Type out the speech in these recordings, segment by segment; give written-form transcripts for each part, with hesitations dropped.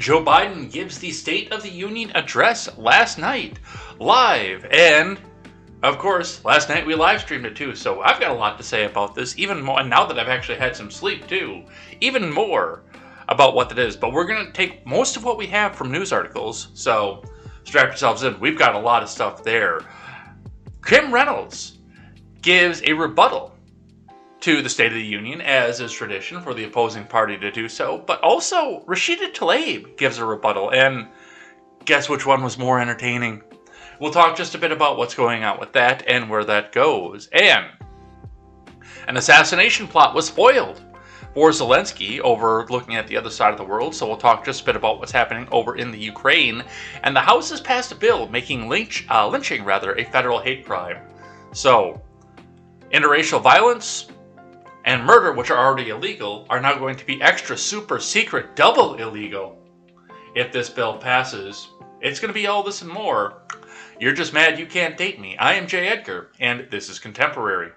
Joe Biden gives the State of the Union address last night, live, and of course, last night we live streamed it too, so I've got a lot to say about this, even more, and now that I've actually had some sleep too, even more about what that is. But we're going to take most of what we have from news articles, so strap yourselves in. We've got a lot of stuff there. Kim Reynolds gives a rebuttal to the State of the Union, as is tradition for the opposing party to do so, but also Rashida Tlaib gives a rebuttal, and guess which one was more entertaining? We'll talk just a bit about what's going on with that and where that goes. And an assassination plot was foiled for Zelensky over looking at the other side of the world, so we'll talk just a bit about what's happening over in the Ukraine. And the House has passed a bill making lynching a federal hate crime. So, interracial violence and murder, which are already illegal, are now going to be extra super secret double illegal. If this bill passes, it's going to be all this and more. You're just mad you can't date me. I am Jay Edgar, and this is Contemporary.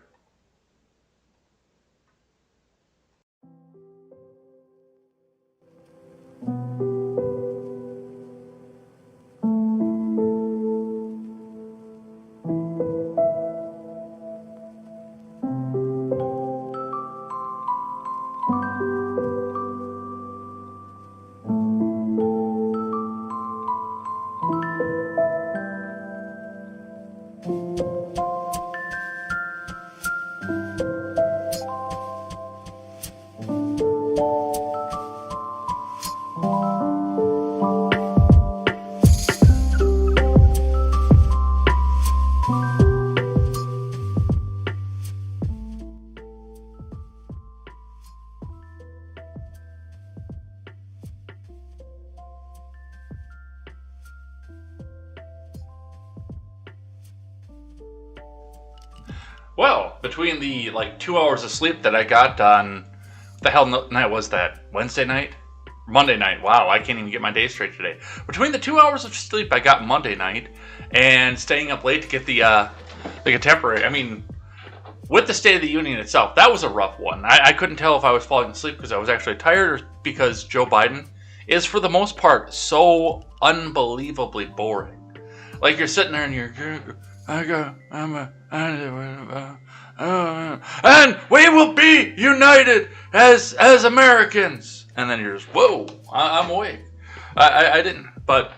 Well, between the 2 hours of sleep that I got on, what the hell night was that? Wednesday night? Monday night. Wow, I can't even get my day straight today. Between the 2 hours of sleep I got Monday night and staying up late to get the Contemporary, I mean, with the State of the Union itself, that was a rough one. I couldn't tell if I was falling asleep because I was actually tired or because Joe Biden is, for the most part, so unbelievably boring. Like, you're sitting there and you're... and we will be united as Americans. And then you're just, whoa, I'm awake. I didn't, but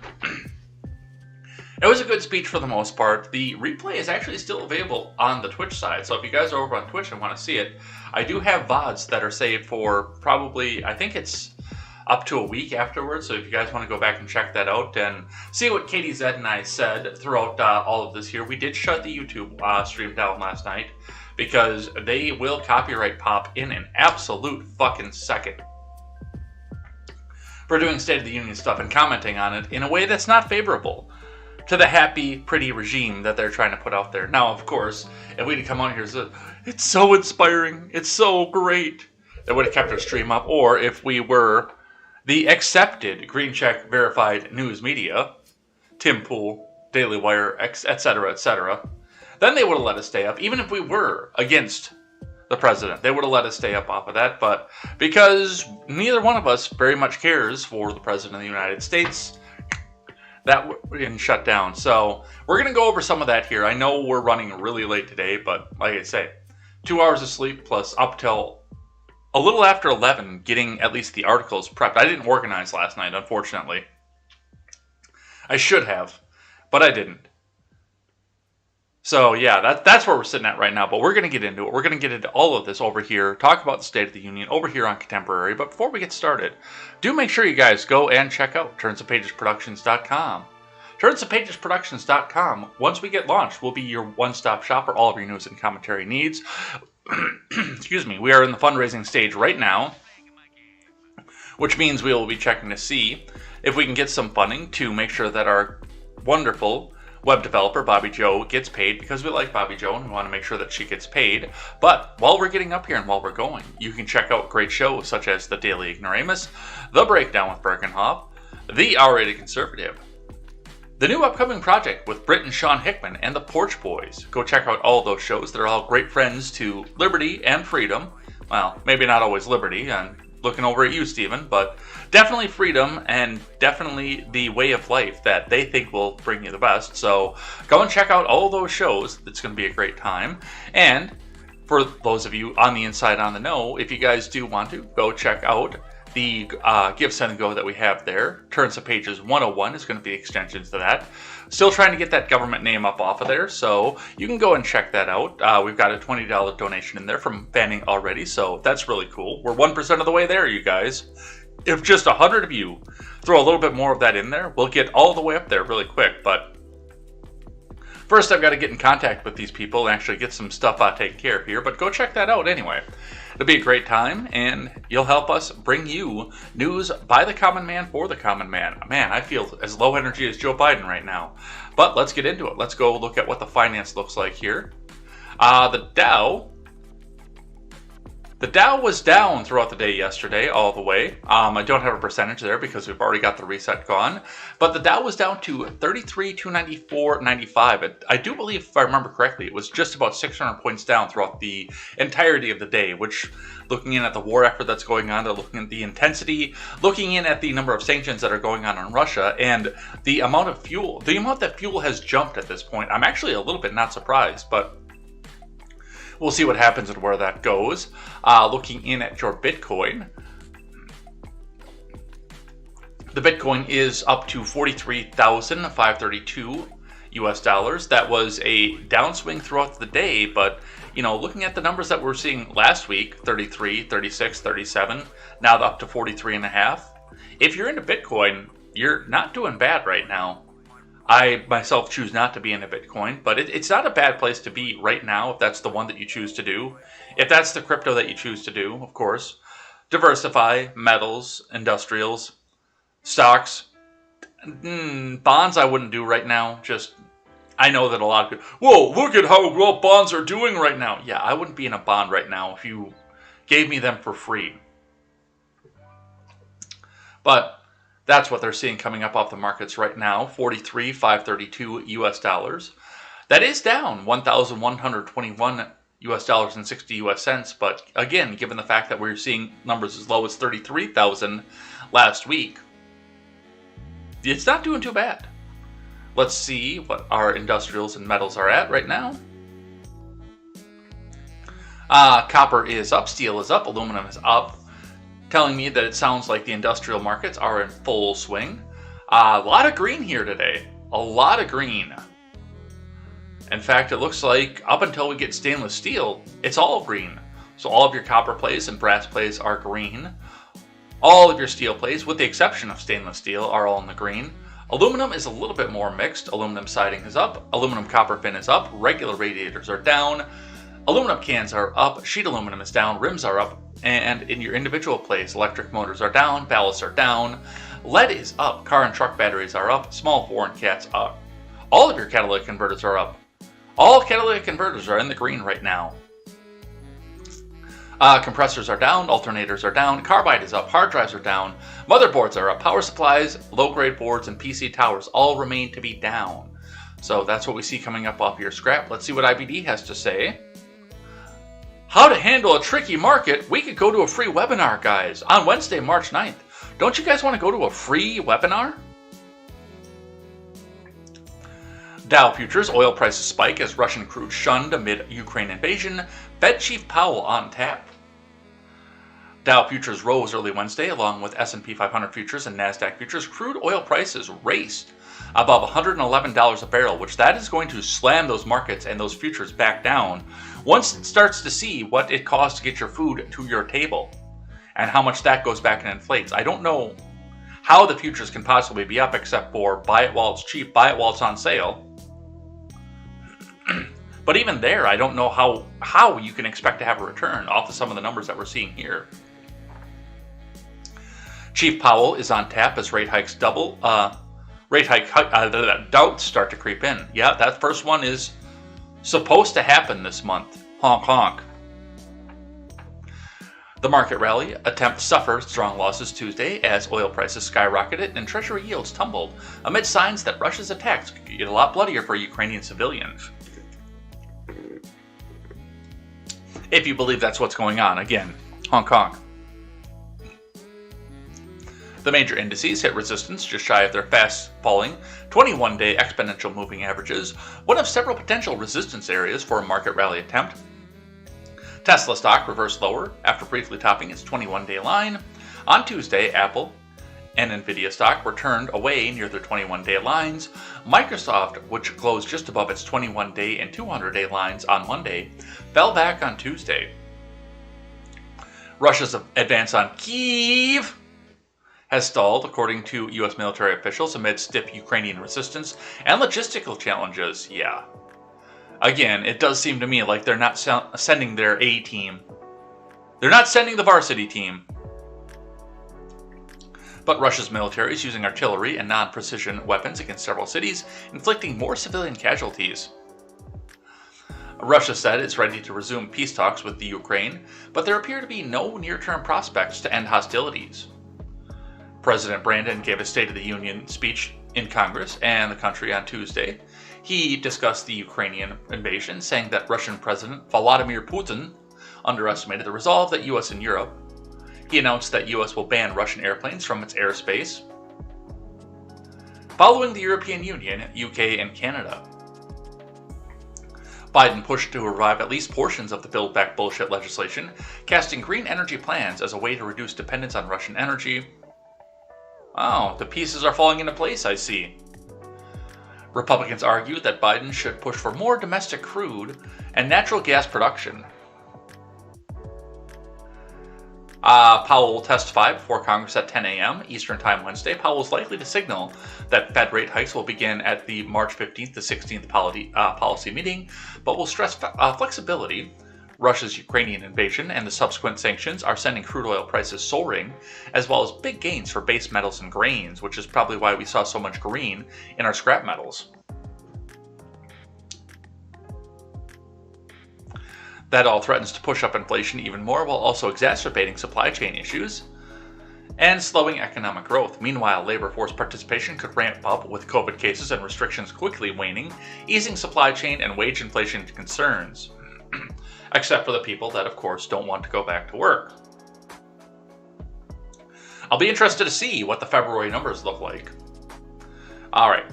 it was a good speech for the most part. The replay is actually still available on the Twitch side. So if you guys are over on Twitch and want to see it, I do have VODs that are saved for probably, I think it's up to a week afterwards. So if you guys want to go back and check that out and see what KTZed and I said throughout all of this here, we did shut the YouTube stream down last night because they will copyright pop in an absolute fucking second for doing State of the Union stuff and commenting on it in a way that's not favorable to the happy, pretty regime that they're trying to put out there. Now, of course, if we'd come on here and said, it's so inspiring, it's so great, they would have kept our stream up. Or if we were the accepted green check verified news media, Tim Pool, Daily Wire, etc., then they would have let us stay up. Even if we were against the president, they would have let us stay up off of that. But because neither one of us very much cares for the president of the United States, that didn't shut down. So we're going to go over some of that here. I know we're running really late today, but like I say, 2 hours of sleep plus up till a little after 11 getting at least the articles prepped. I didn't organize last night, unfortunately. I should have, but I didn't. So yeah, that's where we're sitting at right now, but we're going to get into it. We're going to get into all of this over here, talk about the State of the Union over here on Contemporary. But before we get started, do make sure you guys go and check out turnsofpagesproductions.com. turnsofpagesproductions.com, once we get launched, will be your one-stop shop for all of your news and commentary needs. Excuse me, we are in the fundraising stage right now, which means we will be checking to see if we can get some funding to make sure that our wonderful web developer, Bobby Joe, gets paid, because we like Bobby Joe and we want to make sure that she gets paid. But while we're getting up here and while we're going, you can check out great shows such as The Daily Ignoramus, The Breakdown with Birkenhoff, The R-Rated Conservative, the new upcoming project with Britt and Sean Hickman, and the Porch Boys. Go check out all those shows. They're all great friends to liberty and freedom. Well, maybe not always liberty, and looking over at you, Stephen, but definitely freedom and definitely the way of life that they think will bring you the best. So go and check out all those shows. It's going to be a great time. And for those of you on the inside on the know, if you guys do want to, go check out the Give, Send, and Go that we have there. Turns of Pages 101 is going to be extensions to that. Still trying to get that government name up off of there, so you can go and check that out. We've got a $20 donation in there from Fanning already, so that's really cool. We're 1% of the way there, you guys. If just 100 of you throw a little bit more of that in there, we'll get all the way up there really quick. But first, I've got to get in contact with these people and actually get some stuff taken care of here. But go check that out anyway. It'll be a great time, and you'll help us bring you news by the common man for the common man. Man, I feel as low energy as Joe Biden right now. But let's get into it. Let's go look at what the finance looks like here. The Dow was down throughout the day yesterday, all the way. I don't have a percentage there because we've already got the reset gone. But the Dow was down to 33,294.95. I do believe, if I remember correctly, it was just about 600 points down throughout the entirety of the day, which, looking in at the war effort that's going on, they're looking at the intensity, looking in at the number of sanctions that are going on in Russia, and the amount of fuel. The amount that fuel has jumped at this point, I'm actually a little bit not surprised, but we'll see what happens and where that goes. Looking in at your Bitcoin, the Bitcoin is up to 43,532 US dollars. That was a downswing throughout the day, but looking at the numbers that we're seeing last week, 33, 36, 37, now up to 43 and a half. If you're into Bitcoin, you're not doing bad right now. I myself choose not to be into Bitcoin, but it's not a bad place to be right now if that's the one that you choose to do. If that's the crypto that you choose to do, of course. Diversify, metals, industrials, stocks. Bonds I wouldn't do right now. I know that a lot of people, whoa, look at how well bonds are doing right now. Yeah, I wouldn't be in a bond right now if you gave me them for free. But that's what they're seeing coming up off the markets right now, 43,532 US dollars. That is down 1,121 US dollars and 60 US cents. But again, given the fact that we're seeing numbers as low as 33,000 last week, it's not doing too bad. Let's see what our industrials and metals are at right now. Copper is up, steel is up, aluminum is up, telling me that it sounds like the industrial markets are in full swing. A lot of green here today. A lot of green. In fact, it looks like up until we get stainless steel, it's all green. So all of your copper plates and brass plates are green. All of your steel plates, with the exception of stainless steel, are all in the green. Aluminum is a little bit more mixed. Aluminum siding is up. Aluminum copper fin is up. Regular radiators are down. Aluminum cans are up. Sheet aluminum is down. Rims are up. And in your individual plates, electric motors are down, ballasts are down, lead is up, car and truck batteries are up, small foreign cats up. All of your catalytic converters are up. All catalytic converters are in the green right now. Compressors are down, alternators are down, carbide is up, hard drives are down, motherboards are up, power supplies, low-grade boards, and PC towers all remain to be down. So that's what we see coming up off your scrap. Let's see what IBD has to say. How to handle a tricky market. We could go to a free webinar, guys, on Wednesday, March 9th. Don't you guys want to go to a free webinar? Dow futures, oil prices spike as Russian crude shunned amid Ukraine invasion. Fed Chief Powell on tap. Dow futures rose early Wednesday along with S&P 500 futures and NASDAQ futures. Crude oil prices raced above $111 a barrel, which that is going to slam those markets and those futures back down once it starts to see what it costs to get your food to your table and how much that goes back and inflates. I don't know how the futures can possibly be up except for buy it while it's cheap, buy it while it's on sale. But even there, I don't know how you can expect to have a return off of some of the numbers that we're seeing here. Chief Powell is on tap as rate hikes doubts start to creep in. Yeah, that first one is supposed to happen this month. Honk honk. The market rally attempt suffered strong losses Tuesday as oil prices skyrocketed and Treasury yields tumbled amid signs that Russia's attacks could get a lot bloodier for Ukrainian civilians. If you believe that's what's going on, again, honk honk. The major indices hit resistance just shy of their fast-falling 21-day exponential moving averages, one of several potential resistance areas for a market rally attempt. Tesla stock reversed lower after briefly topping its 21-day line. On Tuesday, Apple and Nvidia stock were turned away near their 21-day lines. Microsoft, which closed just above its 21-day and 200-day lines on Monday, fell back on Tuesday. Russia's advance on Kyiv has stalled, according to U.S. military officials, amid stiff Ukrainian resistance and logistical challenges. Yeah. Again, it does seem to me like they're not sending their A team. They're not sending the varsity team. But Russia's military is using artillery and non-precision weapons against several cities, inflicting more civilian casualties. Russia said it's ready to resume peace talks with the Ukraine, but there appear to be no near-term prospects to end hostilities. President Brandon gave a State of the Union speech in Congress and the country on Tuesday. He discussed the Ukrainian invasion, saying that Russian President Vladimir Putin underestimated the resolve that U.S. and Europe. He announced that U.S. will ban Russian airplanes from its airspace, following the European Union, UK, and Canada. Biden pushed to revive at least portions of the Build Back Bullshit legislation, casting green energy plans as a way to reduce dependence on Russian energy. Oh, the pieces are falling into place, I see. Republicans argue that Biden should push for more domestic crude and natural gas production. Powell will testify before Congress at 10 a.m. Eastern Time Wednesday. Powell is likely to signal that Fed rate hikes will begin at the March 15th to 16th policy meeting, but will stress flexibility. Russia's Ukrainian invasion and the subsequent sanctions are sending crude oil prices soaring, as well as big gains for base metals and grains, which is probably why we saw so much green in our scrap metals. That all threatens to push up inflation even more, while also exacerbating supply chain issues and slowing economic growth. Meanwhile, labor force participation could ramp up with COVID cases and restrictions quickly waning, easing supply chain and wage inflation concerns. Except for the people that, of course, don't want to go back to work. I'll be interested to see what the February numbers look like. All right.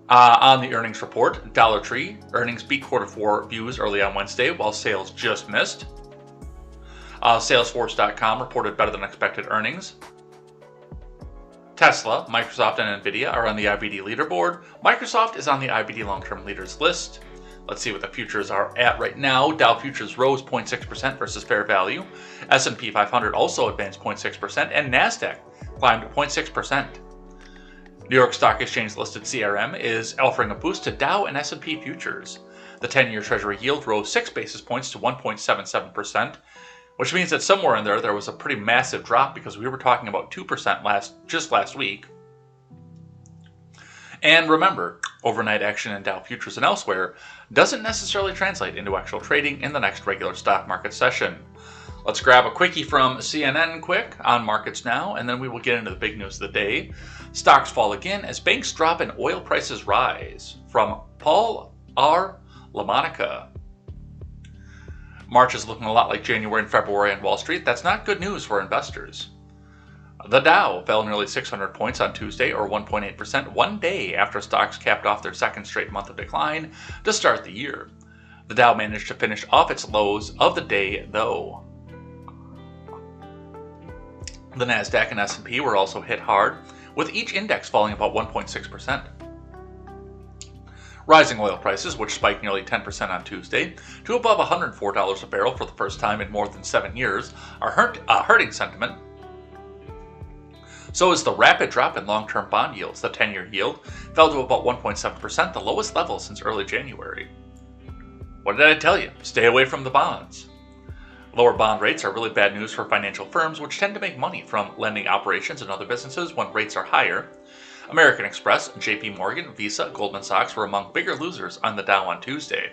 On the earnings report, Dollar Tree earnings beat Q4 views early on Wednesday, while sales just missed. Salesforce.com reported better than expected earnings. Tesla, Microsoft, and Nvidia are on the IBD leaderboard. Microsoft is on the IBD long-term leaders list. Let's see what the futures are at right now. Dow futures rose 0.6% versus fair value. S&P 500 also advanced 0.6%, and NASDAQ climbed 0.6%. New York Stock Exchange listed CRM is offering a boost to Dow and S&P futures. The 10-year Treasury yield rose 6 basis points to 1.77%, which means that somewhere in there was a pretty massive drop, because we were talking about 2% just last week. And remember, overnight action in Dow futures and elsewhere doesn't necessarily translate into actual trading in the next regular stock market session. Let's grab a quickie from CNN quick on markets now, and then we will get into the big news of the day. Stocks fall again as banks drop and oil prices rise. From Paul R. LaMonica. March is looking a lot like January and February on Wall Street. That's not good news for investors. The Dow fell nearly 600 points on Tuesday, or 1.8%, one day after stocks capped off their second straight month of decline to start the year. The Dow managed to finish off its lows of the day, though. The Nasdaq and S&P were also hit hard, with each index falling about 1.6%. Rising oil prices, which spiked nearly 10% on Tuesday to above $104 a barrel for the first time in more than 7 years, are hurting sentiment. So is the rapid drop in long-term bond yields. The 10-year yield fell to about 1.7%, the lowest level since early January. What did I tell you? Stay away from the bonds. Lower bond rates are really bad news for financial firms, which tend to make money from lending operations and other businesses when rates are higher. American Express, JP Morgan, Visa, Goldman Sachs were among bigger losers on the Dow on Tuesday.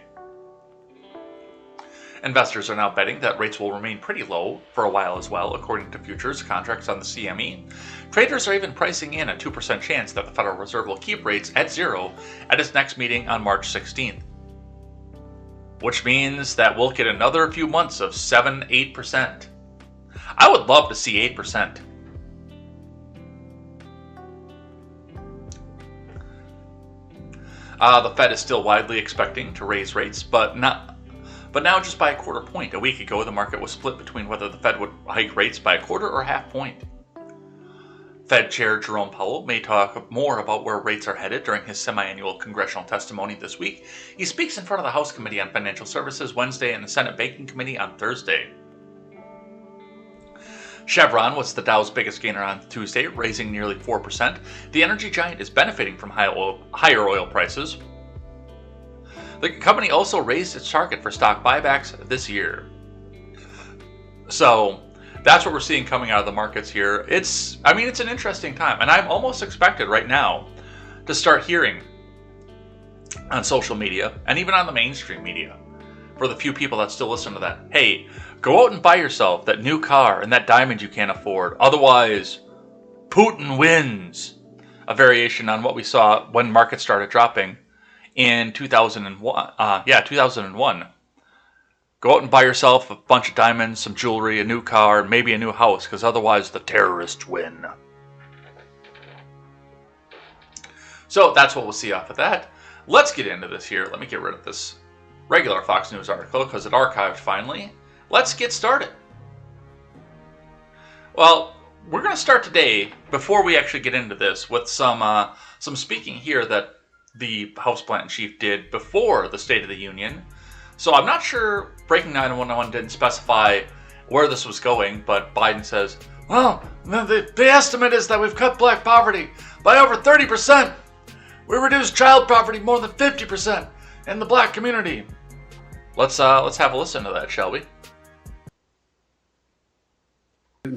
Investors are now betting that rates will remain pretty low for a while as well, according to futures contracts on the CME. Traders are even pricing in a 2% chance that the Federal Reserve will keep rates at zero at its next meeting on March 16th. Which means that we'll get another few months of 7-8%. I would love to see 8%. The Fed is still widely expecting to raise rates, but now just by a quarter point. A week ago, the market was split between whether the Fed would hike rates by a quarter or half point. Fed Chair Jerome Powell may talk more about where rates are headed during his semi-annual congressional testimony this week. He speaks in front of the House Committee on Financial Services Wednesday and the Senate Banking Committee on Thursday. Chevron was the Dow's biggest gainer on Tuesday, raising nearly 4%. The energy giant is benefiting from higher oil prices. The company also raised its target for stock buybacks this year. So that's what we're seeing coming out of the markets here. It's an interesting time, and I'm almost expected right now to start hearing on social media and even on the mainstream media, for the few people that still listen to that, hey, go out and buy yourself that new car and that diamond you can't afford. Otherwise, Putin wins. A variation on what we saw when markets started dropping in 2001. 2001. Go out and buy yourself a bunch of diamonds, some jewelry, a new car, and maybe a new house, because otherwise the terrorists win. So that's what we'll see off of that. Let's get into this here. Let me get rid of this regular Fox News article because it archived finally. Let's get started. Well, we're going to start today, before we actually get into this, with some speaking here that the House Plant-in-Chief did before the State of the Union. So I'm not sure Breaking 911 didn't specify where this was going, but Biden says, well, the estimate is that we've cut black poverty by over 30%. We reduced child poverty more than 50% in the black community. Let's have a listen to that, shall we?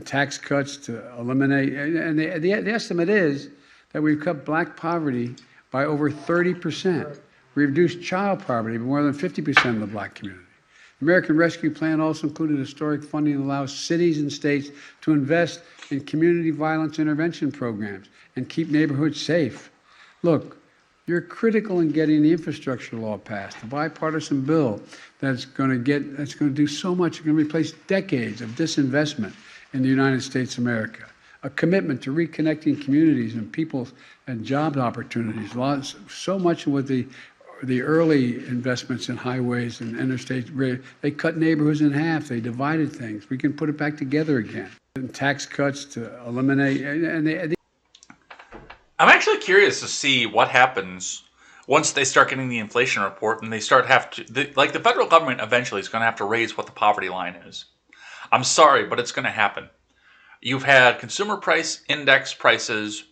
Tax cuts to eliminate, and the estimate is that we've cut black poverty by over 30%. We reduced child poverty by more than 50% in the black community. The American Rescue Plan also included historic funding that allows cities and states to invest in community violence intervention programs and keep neighborhoods safe. Look, you're critical in getting the infrastructure law passed, the bipartisan bill that's going to do so much. It's going to replace decades of disinvestment in the United States of America. A commitment to reconnecting communities and people and job opportunities. So much with the early investments in highways and interstates, they cut neighborhoods in half. They divided things. We can put it back together again. And tax cuts to eliminate. I'm actually curious to see what happens once they start getting the inflation report and they the federal government eventually is going to have to raise what the poverty line is. I'm sorry, but it's going to happen. You've had consumer price index prices,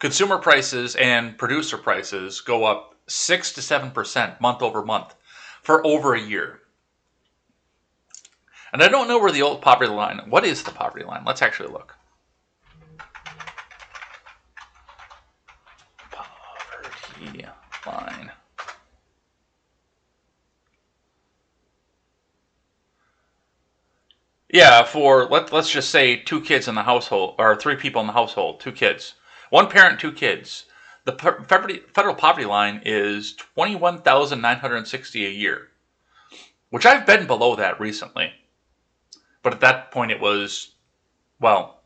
consumer prices and producer prices go up 6 to 7% month over month for over a year. And I don't know where the old poverty line, what is the poverty line? Let's actually look. Poverty line. Yeah, for let's just say 2 kids in the household, or 3 people in the household, 2 kids. 1 parent, 2 kids. The federal poverty line is $21,960 a year, which I've been below that recently. But at that point it was, well,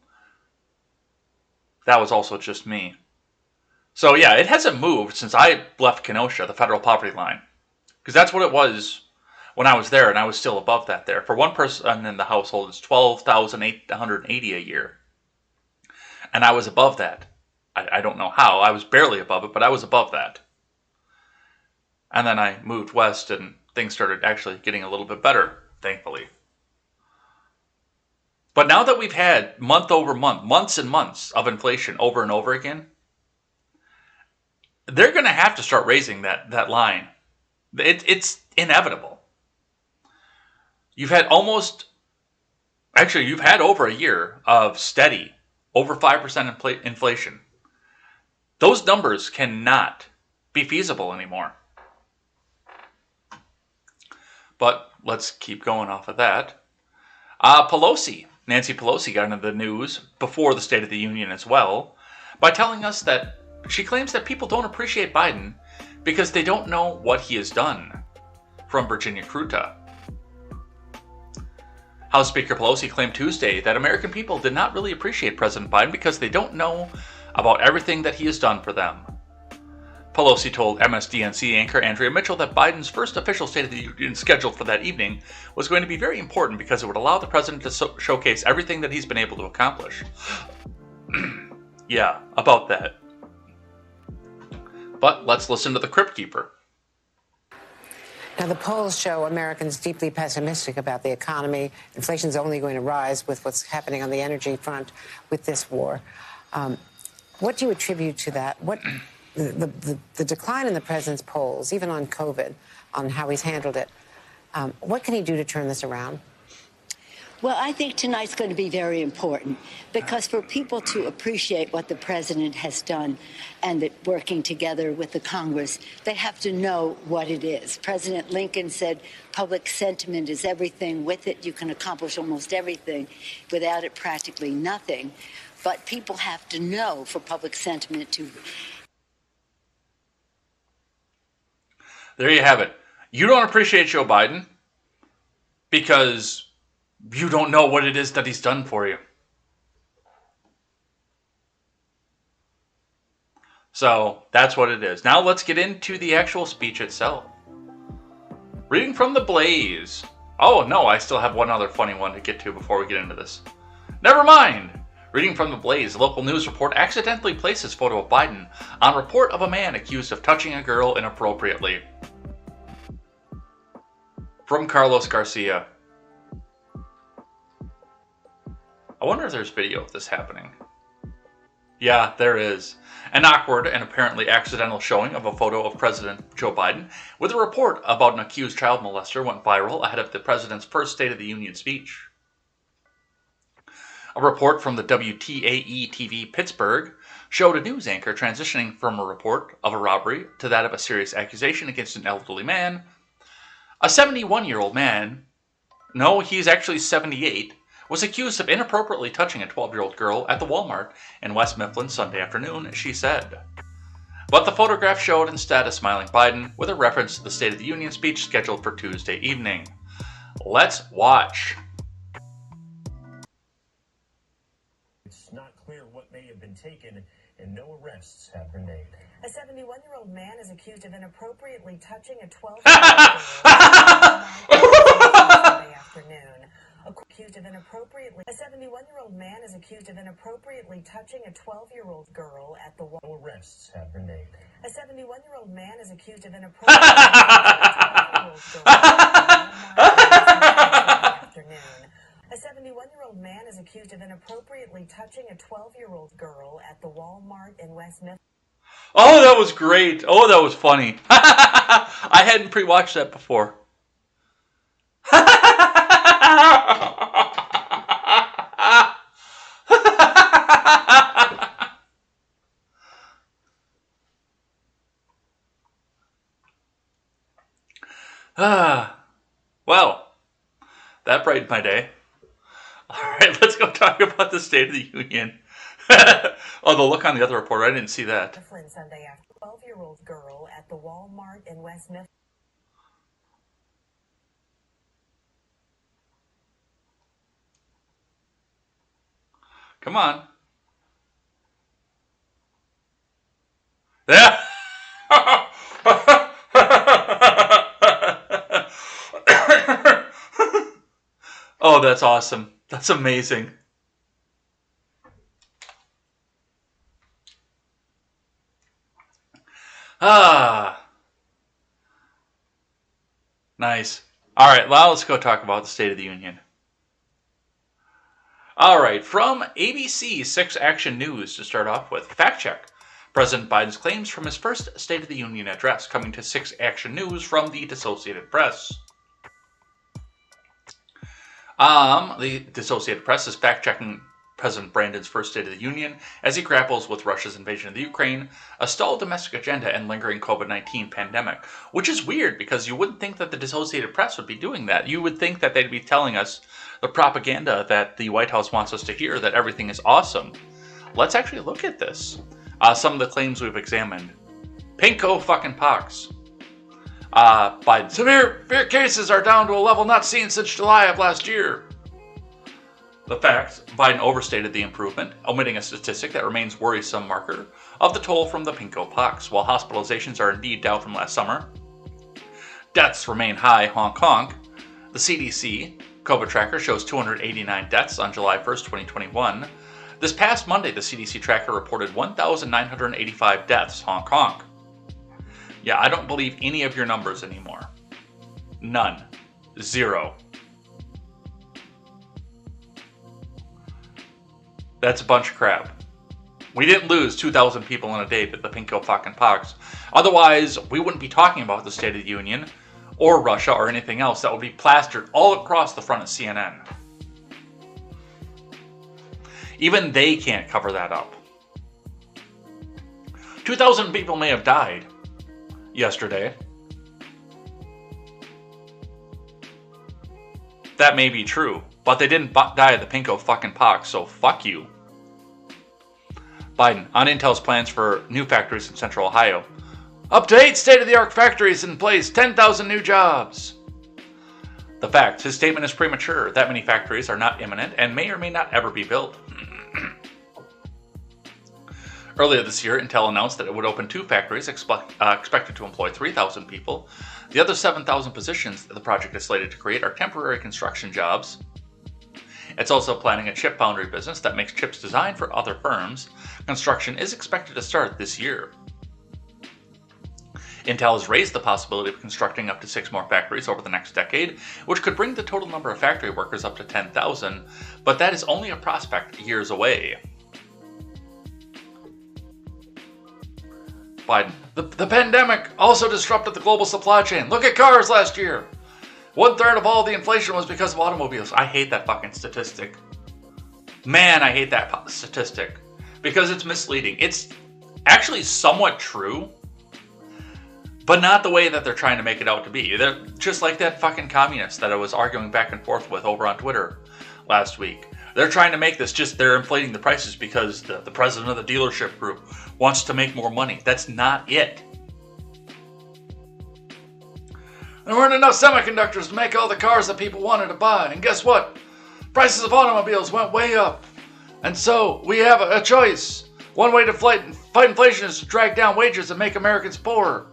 that was also just me. So yeah, it hasn't moved since I left Kenosha, the federal poverty line. Because that's what it was when I was there, and I was still above that there. For 1 person in the household, it's $12,880 a year. And I was above that. I don't know how. I was barely above it, but I was above that. And then I moved west, and things started actually getting a little bit better, thankfully. But now that we've had month over month, months and months of inflation over and over again, they're going to have to start raising that line. It's inevitable. You've had over a year of steady, over 5% inflation. Those numbers cannot be feasible anymore. But let's keep going off of that. Nancy Pelosi got into the news before the State of the Union as well by telling us that she claims that people don't appreciate Biden because they don't know what he has done, from Virginia Kruta. House Speaker Pelosi claimed Tuesday that American people did not really appreciate President Biden because they don't know about everything that he has done for them. Pelosi told MSDNC anchor Andrea Mitchell that Biden's first official State of the Union scheduled for that evening was going to be very important because it would allow the president to showcase everything that he's been able to accomplish. Yeah, about that. But let's listen to the Crypt Keeper. Now, the polls show Americans deeply pessimistic about the economy. Inflation's only going to rise with what's happening on the energy front with this war. What do you attribute to that? What the decline in the president's polls, even on COVID, on how he's handled it, what can he do to turn this around? Well, I think tonight's going to be very important because for people to appreciate what the president has done and that working together with the Congress, they have to know what it is. President Lincoln said public sentiment is everything. With it, you can accomplish almost everything. Without it, practically nothing. But people have to know for public sentiment to... There you have it. You don't appreciate Joe Biden because you don't know what it is that he's done for you. So that's what it is. Now let's get into the actual speech itself. Reading from the Blaze. Oh no, I still have one other funny one to get to before we get into this. Never mind. Reading from the Blaze, local news report accidentally places photo of Biden on report of a man accused of touching a girl inappropriately. From Carlos Garcia. I wonder if there's video of this happening. Yeah, there is. An awkward and apparently accidental showing of a photo of President Joe Biden with a report about an accused child molester went viral ahead of the president's first State of the Union speech. A report from the WTAE-TV Pittsburgh showed a news anchor transitioning from a report of a robbery to that of a serious accusation against an elderly man. A 71-year-old man, no, he's actually 78, was accused of inappropriately touching a 12-year-old girl at the Walmart in West Mifflin Sunday afternoon, she said. But the photograph showed instead a smiling Biden with a reference to the State of the Union speech scheduled for Tuesday evening. Let's watch. It's not clear what may have been taken, and no arrests have been made. A 71-year-old man is accused of inappropriately touching a 12-year-old Sunday afternoon. Accused of inappropriately, a 71-year-old man is accused of inappropriately touching a 12-year-old girl at the. No arrests have been made. A 71-year-old man is accused of inappropriately touching a 12-year-old girl A 71-year-old man is accused of inappropriately touching a 12-year-old girl at the Walmart in West Mifflin. Oh, that was great. Oh, that was funny. I hadn't pre-watched that before. Well, that brightened my day. All right, let's go talk about the State of the Union. Oh, the look on the other report, I didn't see that. Sunday after 12-year-old girl at the Walmart in West Mifflin. Come on. Yeah. Oh, that's awesome. That's amazing. Nice. All right, now let's go talk about the State of the Union. All right, from ABC 6 Action News to start off with, fact check. President Biden's claims from his first State of the Union address, coming to 6 Action News from the Associated Press. The Associated Press is fact-checking President Brandon's first State of the Union as he grapples with Russia's invasion of the Ukraine, a stalled domestic agenda, and lingering COVID-19 pandemic. Which is weird because you wouldn't think that the Associated Press would be doing that. You would think that they'd be telling us the propaganda that the White House wants us to hear, that everything is awesome. Let's actually look at this. Some of the claims we've examined. Pinko fucking pox. Biden. Severe cases are down to a level not seen since July of last year. The facts. Biden overstated the improvement, omitting a statistic that remains worrisome marker of the toll from the pinko pox. While hospitalizations are indeed down from last summer, deaths remain high. Hong Kong. The CDC COVID tracker shows 289 deaths on July 1st, 2021. This past Monday, the CDC tracker reported 1,985 deaths. Hong Kong. Yeah, I don't believe any of your numbers anymore. None. Zero. That's a bunch of crap. We didn't lose 2,000 people in a day to the pinko fucking pox. Otherwise, we wouldn't be talking about the State of the Union or Russia or anything else. That would be plastered all across the front of CNN. Even they can't cover that up. 2,000 people may have died yesterday. That may be true, but they didn't die of the pinko fucking pox, so fuck you. Biden, on Intel's plans for new factories in Central Ohio. Up to 8 state-of-the-art factories in place, 10,000 new jobs. The fact, his statement is premature. That many factories are not imminent and may or may not ever be built. Earlier this year, Intel announced that it would open 2 factories expected to employ 3,000 people. The other 7,000 positions that the project is slated to create are temporary construction jobs. It's also planning a chip foundry business that makes chips designed for other firms. Construction is expected to start this year. Intel has raised the possibility of constructing up to 6 more factories over the next decade, which could bring the total number of factory workers up to 10,000, but that is only a prospect years away. Biden, the pandemic also disrupted the global supply chain. Look at cars last year. 1/3 of all the inflation was because of automobiles. I hate that fucking statistic. Man, I hate that statistic because it's misleading. It's actually somewhat true, but not the way that they're trying to make it out to be. They're just like that fucking communist that I was arguing back and forth with over on Twitter last week. They're trying to make this just they're inflating the prices because the president of the dealership group wants to make more money. That's not it. There weren't enough semiconductors to make all the cars that people wanted to buy. And guess what? Prices of automobiles went way up. And so we have a choice. One way to fight inflation is to drag down wages and make Americans poorer.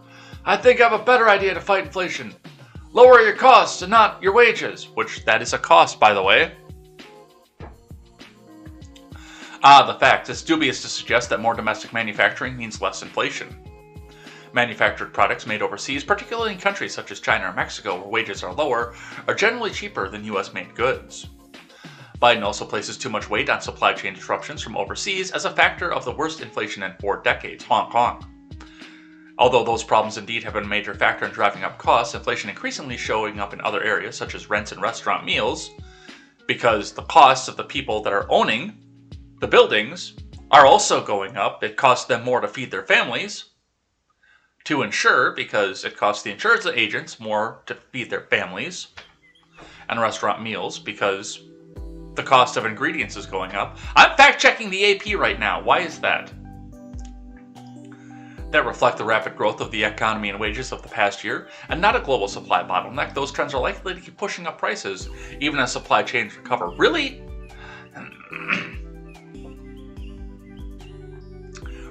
I think I have a better idea to fight inflation. Lower your costs and not your wages. Which, that is a cost, by the way. The fact, it's dubious to suggest that more domestic manufacturing means less inflation. Manufactured products made overseas, particularly in countries such as China or Mexico, where wages are lower, are generally cheaper than US-made goods. Biden also places too much weight on supply chain disruptions from overseas as a factor of the worst inflation in 4 decades, Hong Kong. Although those problems indeed have been a major factor in driving up costs, inflation increasingly showing up in other areas such as rents and restaurant meals, because the costs of the people that are owning the buildings are also going up. It costs them more to feed their families, to insure, because it costs the insurance agents more to feed their families, and restaurant meals because the cost of ingredients is going up. I'm fact-checking the AP right now. Why is that? That reflect the rapid growth of the economy and wages of the past year, and not a global supply bottleneck. Those trends are likely to keep pushing up prices, even as supply chains recover. Really?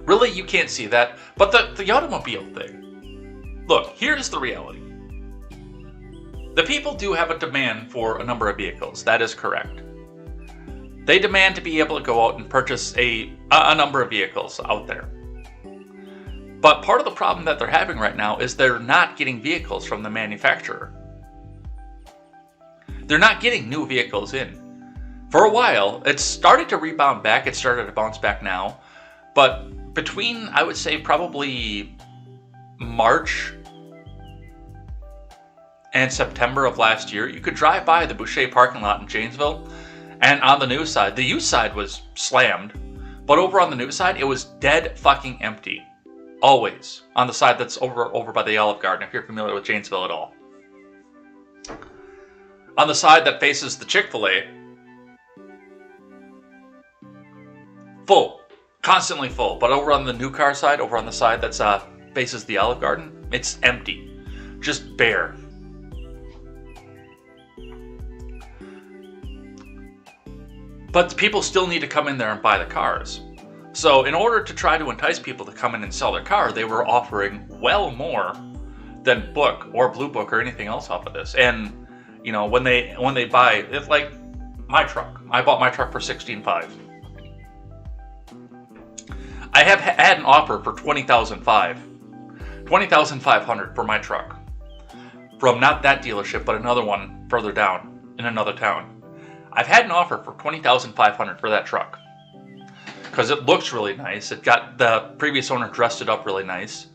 Really, you can't see that? But the automobile thing. Look, here's the reality. The people do have a demand for a number of vehicles. That is correct. They demand to be able to go out and purchase a number of vehicles out there. But part of the problem that they're having right now is they're not getting vehicles from the manufacturer. They're not getting new vehicles in. For a while, it's started to rebound back. It started to bounce back now. But between, I would say, probably March and September of last year, you could drive by the Boucher parking lot in Janesville, and on the new side, the used side was slammed, but over on the new side, it was dead fucking empty. Always. On the side that's over by the Olive Garden, if you're familiar with Janesville at all. On the side that faces the Chick-fil-A, full. Constantly full. But over on the new car side, over on the side that's faces the Olive Garden, it's empty. Just bare. But people still need to come in there and buy the cars. So in order to try to entice people to come in and sell their car, they were offering well more than Book or Blue Book or anything else off of this. And you know, when they buy, it's like my truck. I bought my truck for $16,500. I have had an offer for $20,500 for my truck from not that dealership, but another one further down in another town. I've had an offer for $20,500 for that truck because it looks really nice. It got the previous owner dressed it up really nice.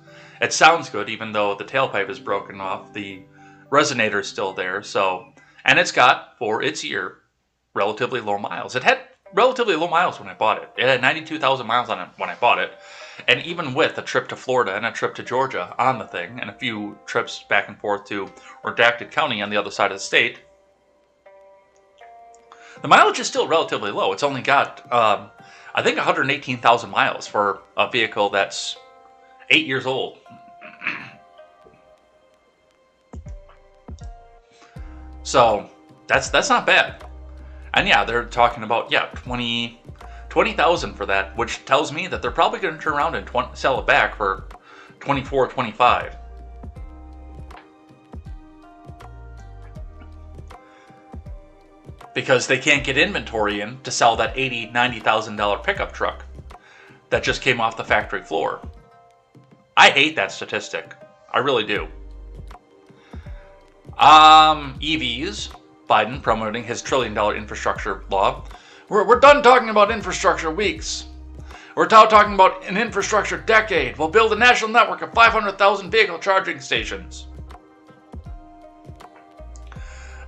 It sounds good, even though the tailpipe is broken off. The resonator is still there. So, and it's got, for its year, relatively low miles. It had relatively low miles when I bought it. It had 92,000 miles on it when I bought it. And even with a trip to Florida and a trip to Georgia on the thing, and a few trips back and forth to Redacted County on the other side of the state, the mileage is still relatively low. It's only got, I think, 118,000 miles for a vehicle that's 8 years old. So that's not bad. And yeah, they're talking about, yeah, 20,000 for that, which tells me that they're probably going to turn around and sell it back for 24, 25. Because they can't get inventory in to sell that $80,000, $90,000 pickup truck that just came off the factory floor. I hate that statistic. I really do. EVs. Biden promoting his $1 trillion infrastructure law. We're done talking about infrastructure weeks. We're now talking about an infrastructure decade. We'll build a national network of 500,000 vehicle charging stations.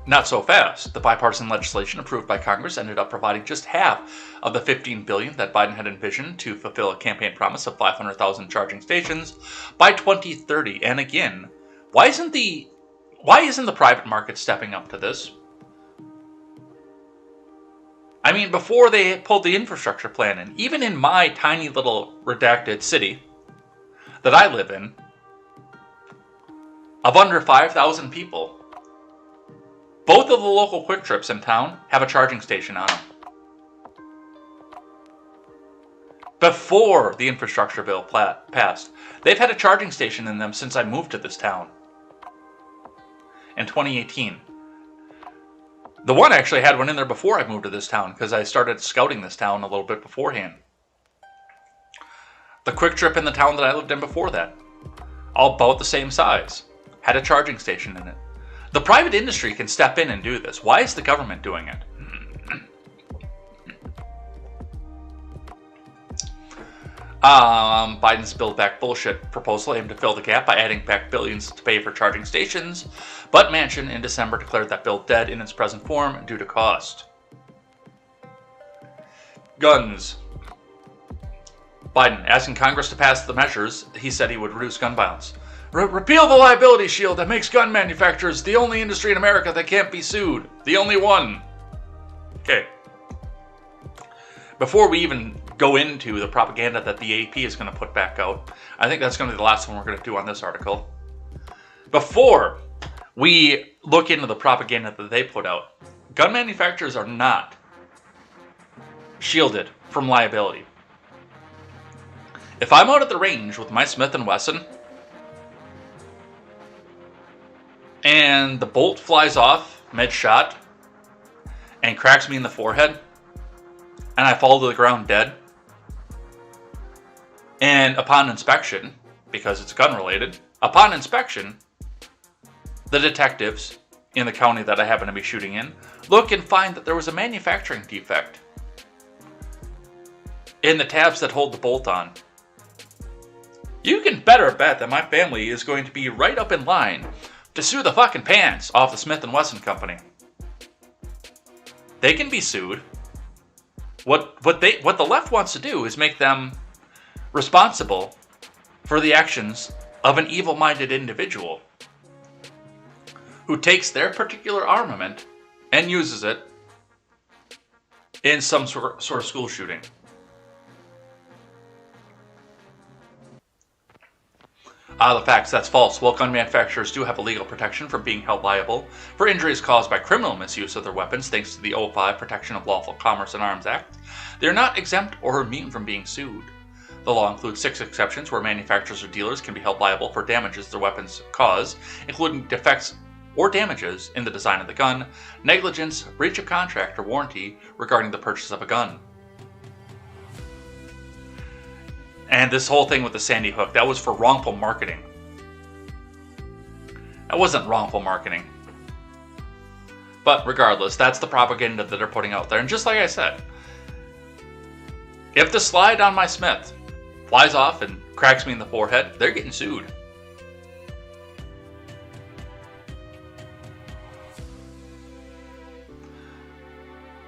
Not so fast. The bipartisan legislation approved by Congress ended up providing just half of the $15 billion that Biden had envisioned to fulfill a campaign promise of 500,000 charging stations by 2030. And again, why isn't the private market stepping up to this? I mean, before they pulled the infrastructure plan in, even in my tiny little redacted city that I live in, of under 5,000 people, both of the local Quick Trips in town have a charging station on them. Before the infrastructure bill passed, they've had a charging station in them since I moved to this town in 2018. The one actually had one in there before I moved to this town because I started scouting this town a little bit beforehand. The Quick Trip in the town that I lived in before that, all about the same size, had a charging station in it. The private industry can step in and do this. Why is the government doing it? Biden's Build Back Bullshit proposal aimed to fill the gap by adding back billions to pay for charging stations, but Manchin in December declared that bill dead in its present form due to cost. Guns. Biden asking Congress to pass the measures he said he would reduce gun violence. Repeal the liability shield that makes gun manufacturers the only industry in America that can't be sued. The only one. Okay. Before we even go into the propaganda that the AP is going to put back out, I think that's going to be the last one we're going to do on this article. Before we look into the propaganda that they put out, gun manufacturers are not shielded from liability. If I'm out at the range with my Smith & Wesson and the bolt flies off mid-shot and cracks me in the forehead and I fall to the ground dead, and upon inspection, because it's gun related, upon inspection, the detectives in the county that I happen to be shooting in look and find that there was a manufacturing defect in the tabs that hold the bolt on. You can better bet that my family is going to be right up in line to sue the fucking pants off the Smith & Wesson company. They can be sued. What the left wants to do is make them responsible for the actions of an evil-minded individual who takes their particular armament and uses it in some sort of school shooting. The facts, that's false. While gun manufacturers do have a legal protection from being held liable for injuries caused by criminal misuse of their weapons thanks to the '05 Protection of Lawful Commerce and Arms Act, they are not exempt or immune from being sued. The law includes 6 exceptions where manufacturers or dealers can be held liable for damages their weapons cause, including defects or damages in the design of the gun, negligence, breach of contract or warranty regarding the purchase of a gun. And this whole thing with the Sandy Hook, that was for wrongful marketing. That wasn't wrongful marketing. But regardless, that's the propaganda that they're putting out there. And just like I said, if the slide on my Smith flies off and cracks me in the forehead, they're getting sued.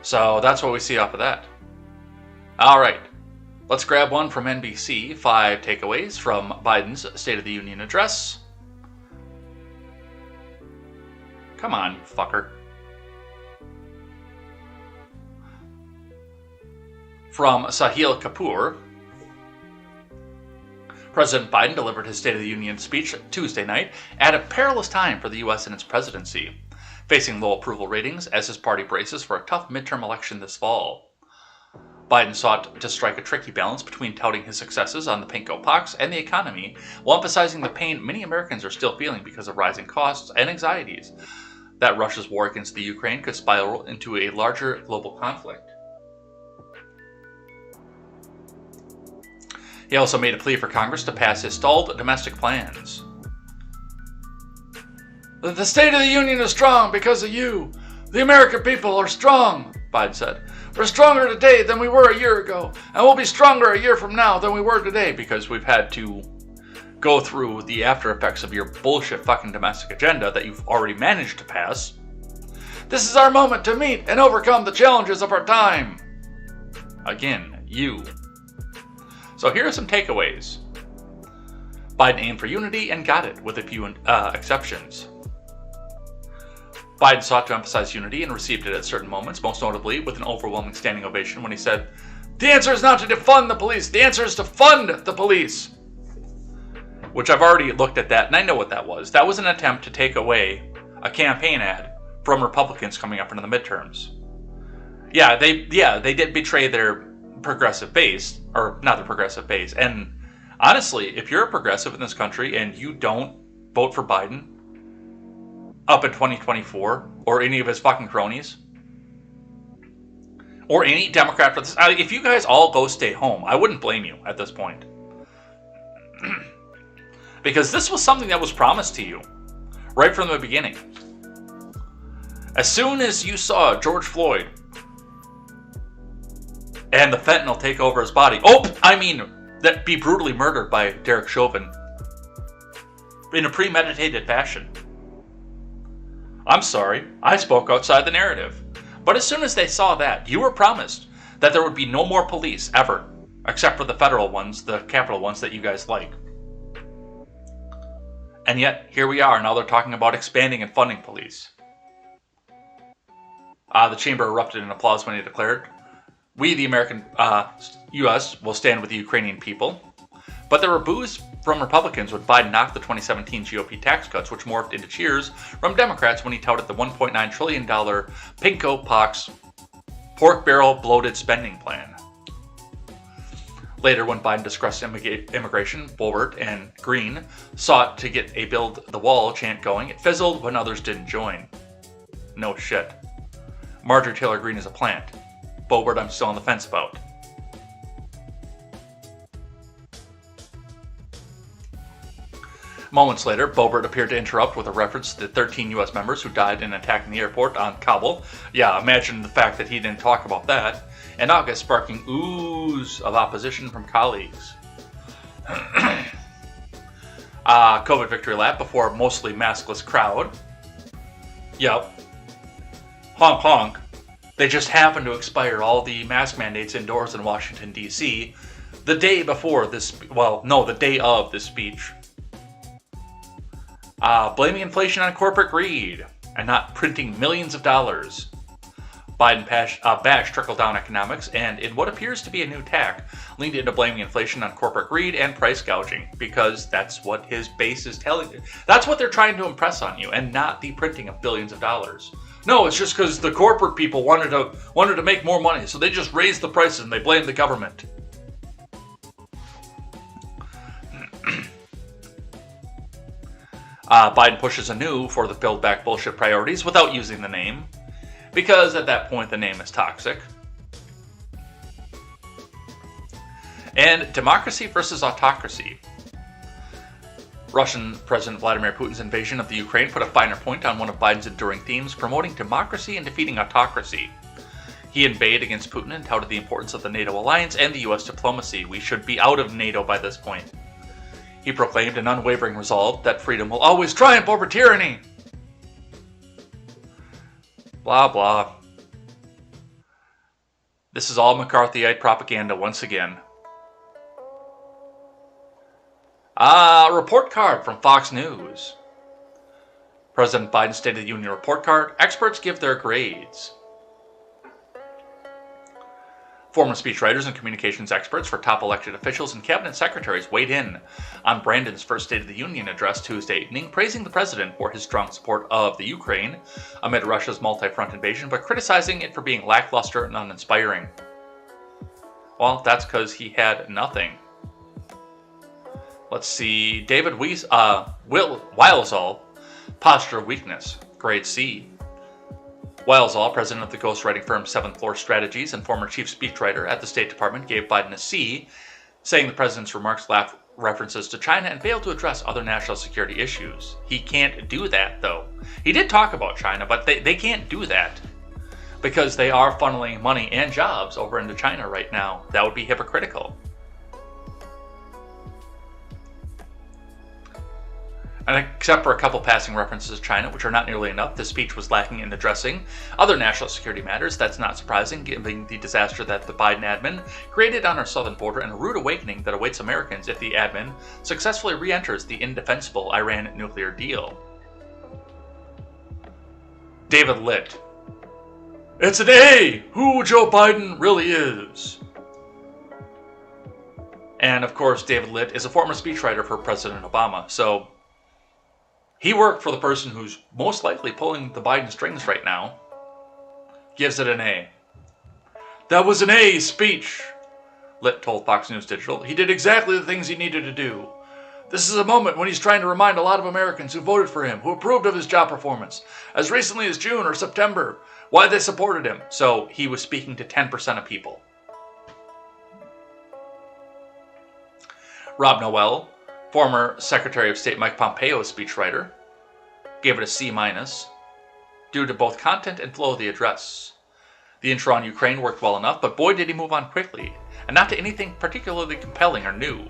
So that's what we see off of that. All right. Let's grab one from NBC, 5 takeaways from Biden's State of the Union address. Come on, you fucker. From Sahil Kapoor, President Biden delivered his State of the Union speech Tuesday night at a perilous time for the U.S. and its presidency, facing low approval ratings as his party braces for a tough midterm election this fall. Biden sought to strike a tricky balance between touting his successes on the pinko pox and the economy, while emphasizing the pain many Americans are still feeling because of rising costs and anxieties that Russia's war against the Ukraine could spiral into a larger global conflict. He also made a plea for Congress to pass his stalled domestic plans. The State of the Union is strong because of you. The American people are strong, Biden said. We're stronger today than we were a year ago, and we'll be stronger a year from now than we were today because we've had to go through the after effects of your bullshit fucking domestic agenda that you've already managed to pass. This is our moment to meet and overcome the challenges of our time. Again, you. So here are some takeaways. Biden aimed for unity and got it, with a few exceptions. Biden sought to emphasize unity and received it at certain moments, most notably with an overwhelming standing ovation when he said, "The answer is not to defund the police, the answer is to fund the police." Which I've already looked at that, and I know what that was. That was an attempt to take away a campaign ad from Republicans coming up into the midterms. Yeah, they did betray their progressive base, or not the progressive base. And honestly, if you're a progressive in this country and you don't vote for Biden up in 2024, or any of his fucking cronies, or any Democrat for this, if you guys all go stay home, I wouldn't blame you at this point. Because this was something that was promised to you right from the beginning. As soon as you saw George Floyd and the fentanyl take over his body, that be brutally murdered by Derek Chauvin in a premeditated fashion. I'm sorry, I spoke outside the narrative. But as soon as they saw that, you were promised that there would be no more police ever, except for the federal ones, the capital ones that you guys like. And yet, here we are, now they're talking about expanding and funding police. The chamber erupted in applause when he declared, "We, the American U.S., will stand with the Ukrainian people." But there were boos from Republicans when Biden knocked the 2017 GOP tax cuts, which morphed into cheers from Democrats when he touted the $1.9 trillion pinko pox pork barrel bloated spending plan. Later, when Biden discussed immigration, Boebert and Green sought to get a build the wall chant going. It fizzled when others didn't join. No shit. Marjorie Taylor Greene is a plant. Boebert I'm still on the fence about. Moments later, Boebert appeared to interrupt with a reference to the 13 U.S. members who died in attacking the airport on Kabul. Yeah, imagine the fact that he didn't talk about that. In August, sparking ooze of opposition from colleagues. COVID victory lap before a mostly maskless crowd. Yep. Honk honk. They just happened to expire all the mask mandates indoors in Washington, D.C. the day before this, the day of this speech. Blaming inflation on corporate greed and not printing millions of dollars. Biden bashed trickle-down economics, and in what appears to be a new tack, leaned into blaming inflation on corporate greed and price gouging, because that's what his base is telling you. That's what they're trying to impress on you, and not the printing of billions of dollars. No, it's just because the corporate people wanted to make more money, so they just raised the prices and they blamed the government. Biden pushes anew for the Build Back bullshit priorities without using the name, because at that point the name is toxic. And democracy versus autocracy. Russian President Vladimir Putin's invasion of the Ukraine put a finer point on one of Biden's enduring themes, promoting democracy and defeating autocracy. He inveighed against Putin and touted the importance of the NATO alliance and the U.S. diplomacy. We should be out of NATO by this point. He proclaimed an unwavering resolve that freedom will always triumph over tyranny. Blah, blah. This is all McCarthyite propaganda once again. Report card from Fox News. President Biden's State of the Union report card. Experts give their grades. Former speechwriters and communications experts for top elected officials and cabinet secretaries weighed in on Brandon's first State of the Union address Tuesday evening, praising the president for his strong support of the Ukraine amid Russia's multi-front invasion, but criticizing it for being lackluster and uninspiring. Well, that's because he had nothing. Let's see. David Weilzall, posture of weakness, grade C. Weilzall, president of the ghostwriting firm 7th Floor Strategies and former chief speechwriter at the State Department, gave Biden a C, saying the president's remarks lacked references to China and failed to address other national security issues. He can't do that, though. He did talk about China, but they can't do that because they are funneling money and jobs over into China right now. That would be hypocritical. And except for a couple passing references to China, which are not nearly enough, this speech was lacking in addressing other national security matters. That's not surprising, given the disaster that the Biden admin created on our southern border and a rude awakening that awaits Americans if the admin successfully re-enters the indefensible Iran nuclear deal. David Litt. It's an A! Who Joe Biden really is. And of course, David Litt is a former speechwriter for President Obama, so he worked for the person who's most likely pulling the Biden strings right now. Gives it an A. That was an A speech, Litt told Fox News Digital. He did exactly the things he needed to do. This is a moment when he's trying to remind a lot of Americans who voted for him, who approved of his job performance, as recently as June or September, why they supported him. So he was speaking to 10% of people. Rob Noel, former Secretary of State Mike Pompeo's speechwriter, gave it a C- due to both content and flow of the address. The intro on Ukraine worked well enough, but boy did he move on quickly, and not to anything particularly compelling or new.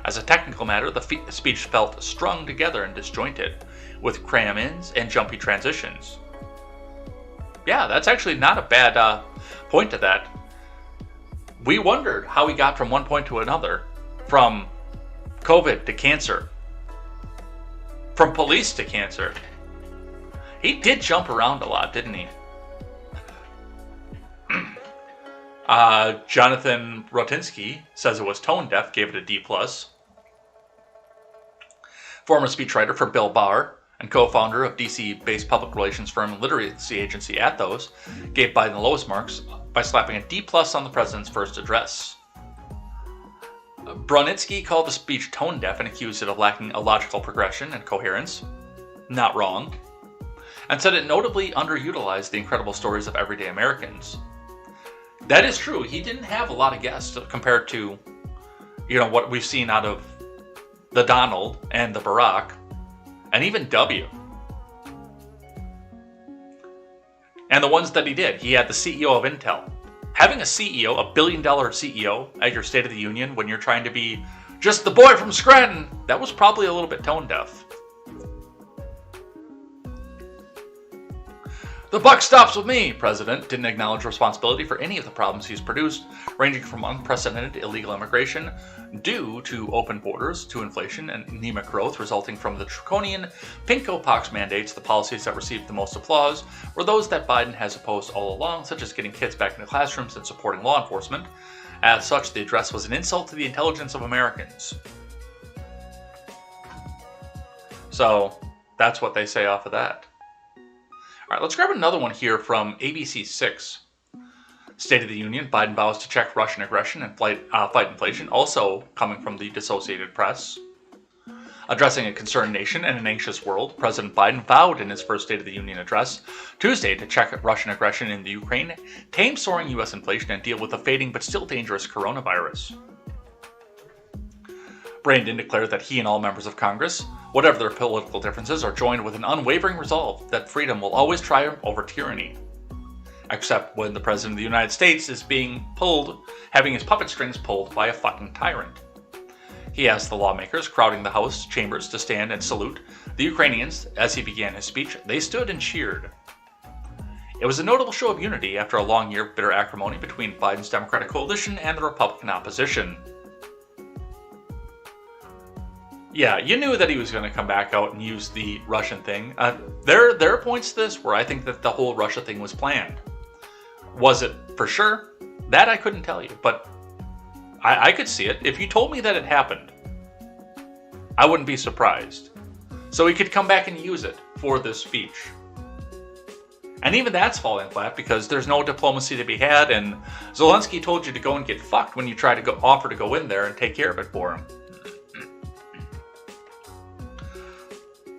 As a technical matter, the speech felt strung together and disjointed, with cram-ins and jumpy transitions. Yeah, that's actually not a bad point to that. We wondered how he got from one point to another, from COVID to cancer, from police to cancer. He did jump around a lot, didn't he? Jonathan Rotinsky says it was tone deaf, gave it a D+. Former speechwriter for Bill Barr and co-founder of DC-based public relations firm and literacy agency Athos gave Biden the lowest marks by slapping a D+ on the president's first address. Brunitsky called the speech tone deaf and accused it of lacking a logical progression and coherence. Not wrong. And said it notably underutilized the incredible stories of everyday Americans. That is true. He didn't have a lot of guests compared to, what we've seen out of the Donald and the Barack, and even W. And the ones that he did. He had the CEO of Intel. Having a CEO, a billion-dollar CEO, at your State of the Union when you're trying to be just the boy from Scranton, that was probably a little bit tone deaf. The buck stops with me. President didn't acknowledge responsibility for any of the problems he's produced, ranging from unprecedented illegal immigration due to open borders to inflation and anemic growth resulting from the draconian pinko pox mandates. The policies that received the most applause were those that Biden has opposed all along, such as getting kids back into classrooms and supporting law enforcement. As such, the address was an insult to the intelligence of Americans. So, that's what they say off of that. All right, let's grab another one here from ABC 6. State of the Union, Biden vows to check Russian aggression and fight inflation, also coming from the Associated Press. Addressing a concerned nation and an anxious world, President Biden vowed in his first State of the Union address Tuesday to check Russian aggression in the Ukraine, tame soaring U.S. inflation, and deal with the fading but still dangerous coronavirus. Brandon declared that he and all members of Congress, whatever their political differences, are joined with an unwavering resolve that freedom will always triumph over tyranny. Except when the President of the United States is being pulled, having his puppet strings pulled by a fucking tyrant. He asked the lawmakers crowding the House chambers to stand and salute the Ukrainians as he began his speech. They stood and cheered. It was a notable show of unity after a long year of bitter acrimony between Biden's Democratic coalition and the Republican opposition. Yeah, you knew that he was going to come back out and use the Russian thing. There are points to this where I think that the whole Russia thing was planned. Was it for sure? That I couldn't tell you, but I could see it. If you told me that it happened, I wouldn't be surprised. So he could come back and use it for this speech. And even that's falling flat because there's no diplomacy to be had, and Zelensky told you to go and get fucked when you try to offer to go in there and take care of it for him.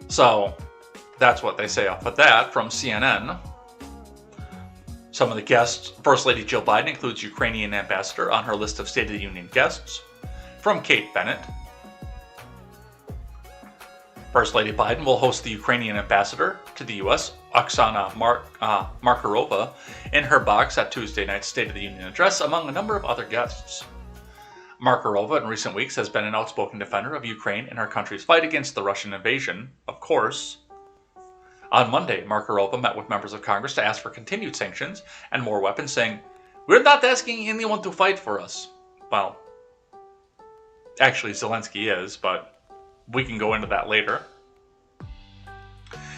So, that's what they say off of that from CNN. Some of the guests, First Lady Jill Biden includes Ukrainian ambassador on her list of State of the Union guests. From Kate Bennett. First Lady Biden will host the Ukrainian ambassador to the U.S., Oksana Markarova, in her box at Tuesday night's State of the Union address, among a number of other guests. Markarova in recent weeks has been an outspoken defender of Ukraine in her country's fight against the Russian invasion, of course. On Monday, Markarova met with members of Congress to ask for continued sanctions and more weapons, saying, "We're not asking anyone to fight for us." Well, actually Zelensky is, but we can go into that later.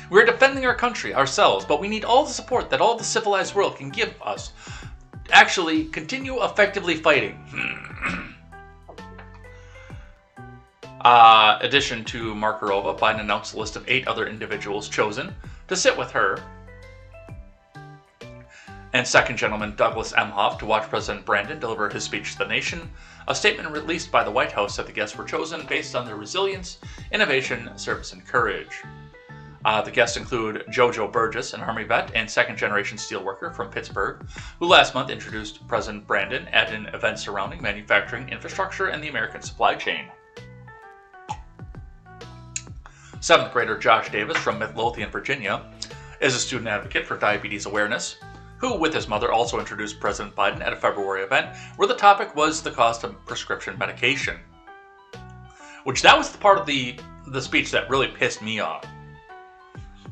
"We're defending our country, ourselves, but we need all the support that all the civilized world can give us. Actually, continue effectively fighting." Addition to Markarova, Biden announced a list of 8 other individuals chosen to sit with her and Second Gentleman Douglas Emhoff to watch President Brandon deliver his speech to the nation. A statement released by the White House said the guests were chosen based on their resilience, innovation, service, and courage. The guests include Jojo Burgess, an Army vet and second-generation steelworker from Pittsburgh, who last month introduced President Brandon at an event surrounding manufacturing infrastructure and the American supply chain. 7th grader Josh Davis from Midlothian, Virginia, is a student advocate for diabetes awareness, who, with his mother, also introduced President Biden at a February event where the topic was the cost of prescription medication. Which that was the part of the speech that really pissed me off.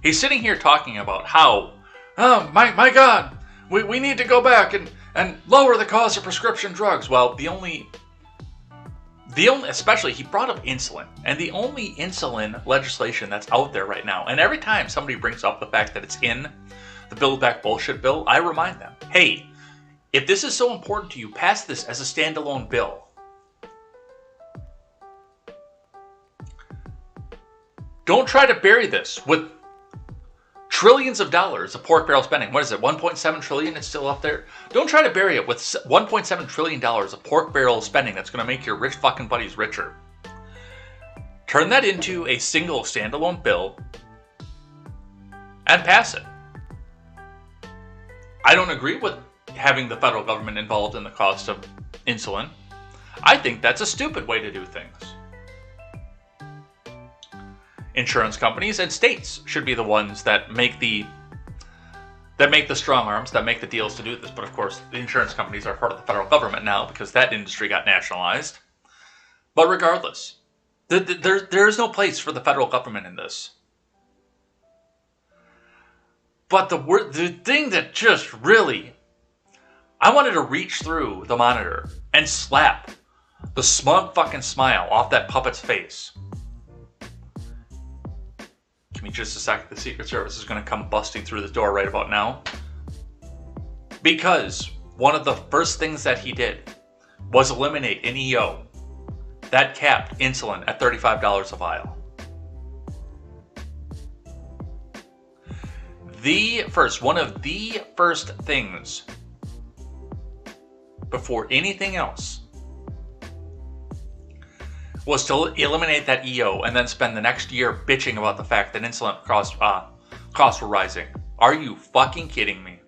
He's sitting here talking about how, oh my God, we need to go back and lower the cost of prescription drugs. Well, the only, especially he brought up insulin, and the only insulin legislation that's out there right now, and every time somebody brings up the fact that it's in the Build Back Bullshit bill, I remind them, hey, if this is so important to you, pass this as a standalone bill. Don't try to bury this with trillions of dollars of pork barrel spending. What is it, 1.7 trillion? It's still up there. Don't try to bury it with 1.7 trillion dollars of pork barrel spending that's going to make your rich fucking buddies richer. Turn that into a single standalone bill and pass it. I don't agree with having the federal government involved in the cost of insulin. I think that's a stupid way to do things. Insurance companies and states should be the ones that make the strong arms, that make the deals to do this. But of course, the insurance companies are part of the federal government now because that industry got nationalized. But regardless, there is no place for the federal government in this. But the thing that just really, I wanted to reach through the monitor and slap the smug fucking smile off that puppet's face. Give me just a second. The Secret Service is going to come busting through the door right about now. Because one of the first things that he did was eliminate an EO that capped insulin at $35 a vial. One of the first things before anything else was to eliminate that EO and then spend the next year bitching about the fact that insulin costs were rising. Are you fucking kidding me?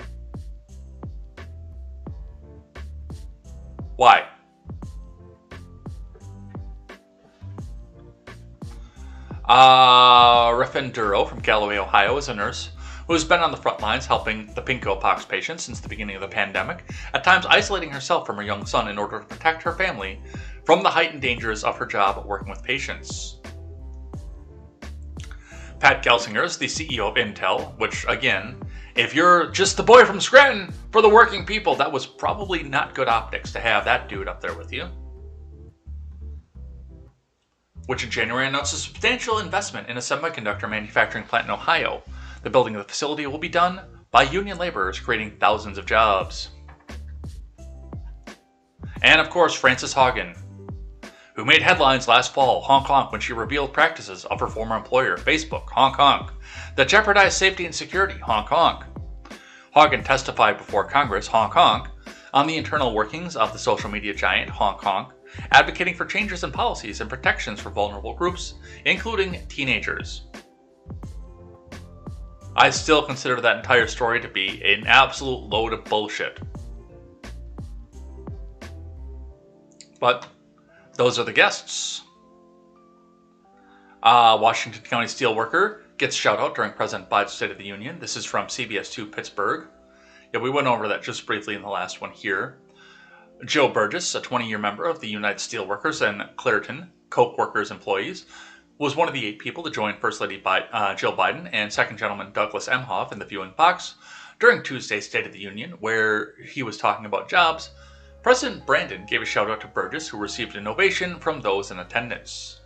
Why? Riffin Duro from Galloway, Ohio is a nurse who's been on the front lines helping the pinko pox patients since the beginning of the pandemic, at times isolating herself from her young son in order to protect her family from the heightened dangers of her job working with patients. Pat Gelsinger is the CEO of Intel, which, again, if you're just the boy from Scranton for the working people, that was probably not good optics to have that dude up there with you. Which in January announced a substantial investment in a semiconductor manufacturing plant in Ohio. The building of the facility will be done by union laborers, creating thousands of jobs. And of course, Frances Haugen, who made headlines last fall, honk honk, when she revealed practices of her former employer, Facebook, honk honk, that jeopardized safety and security, honk honk. Haugen testified before Congress, honk honk, on the internal workings of the social media giant, honk honk, advocating for changes in policies and protections for vulnerable groups, including teenagers. I still consider that entire story to be an absolute load of bullshit. But those are the guests. Washington County Steelworker gets shout out during President Biden's State of the Union. This is from CBS 2 Pittsburgh. Yeah, we went over that just briefly in the last one here. Joe Burgess, a 20-year member of the United Steelworkers and Clairton Coke Workers employees, was one of the 8 people to join First Lady Jill Biden and Second Gentleman Douglas Emhoff in the viewing box during Tuesday's State of the Union, where he was talking about jobs. President Brandon gave a shout out to Burgess, who received an ovation from those in attendance.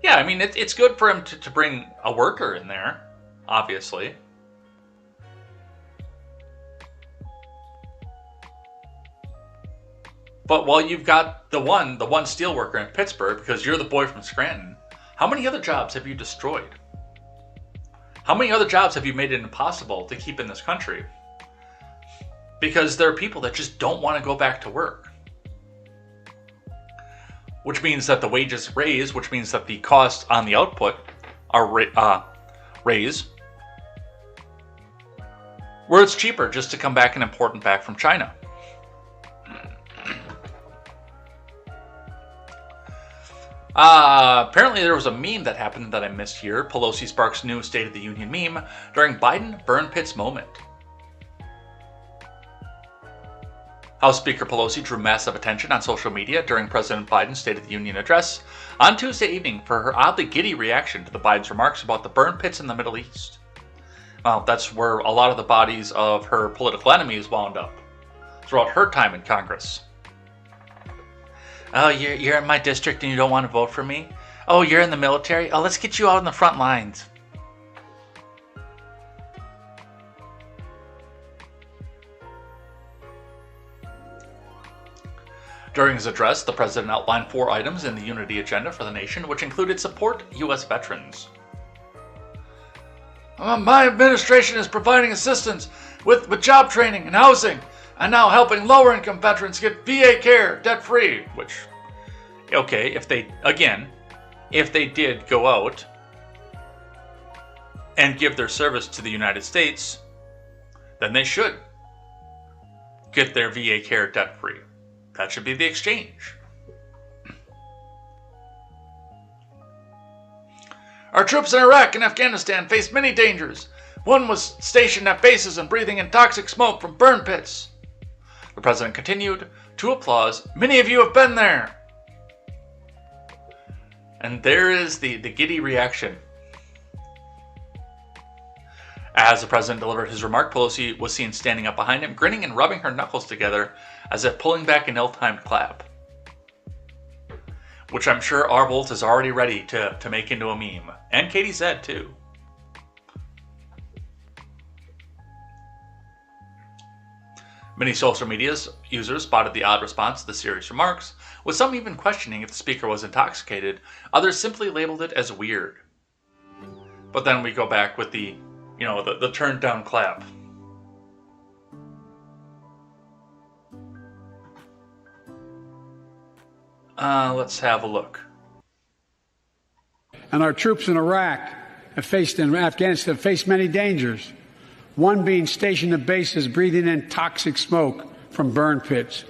Yeah, I mean, it's good for him to bring a worker in there, obviously. But while you've got the one steelworker in Pittsburgh, because you're the boy from Scranton, how many other jobs have you destroyed? How many other jobs have you made it impossible to keep in this country? Because there are people that just don't want to go back to work. Which means that the wages raise, which means that the costs on the output are raise. Where it's cheaper just to come back and import them back from China. Apparently there was a meme that happened that I missed here. Pelosi sparks new State of the Union meme during Biden burn pits moment. House Speaker Pelosi drew massive attention on social media during President Biden's State of the Union address on Tuesday evening for her oddly giddy reaction to the Biden's remarks about the burn pits in the Middle East. Well, that's where a lot of the bodies of her political enemies wound up throughout her time in Congress. Oh, you're in my district and you don't want to vote for me? Oh, you're in the military? Oh, let's get you out on the front lines. During his address, the president outlined 4 items in the unity agenda for the nation, which included support U.S. veterans. My administration is providing assistance with job training and housing, and now helping lower-income veterans get VA care debt-free, which, okay, if they did go out and give their service to the United States, then they should get their VA care debt-free. That should be the exchange. Our troops in Iraq and Afghanistan faced many dangers. One was stationed at bases and breathing in toxic smoke from burn pits. The president continued to applause. Many of you have been there. And there is the giddy reaction. As the president delivered his remark, Pelosi was seen standing up behind him, grinning and rubbing her knuckles together as if pulling back an ill-timed clap. Which I'm sure Arbolt is already ready to make into a meme. And KTZed, too. Many social media users spotted the odd response to the serious remarks, with some even questioning if the speaker was intoxicated. Others simply labeled it as weird. But then we go back with the turned down clap. Let's have a look. And our troops in Iraq and Afghanistan have faced many dangers. One being stationed at bases breathing in toxic smoke from burn pits.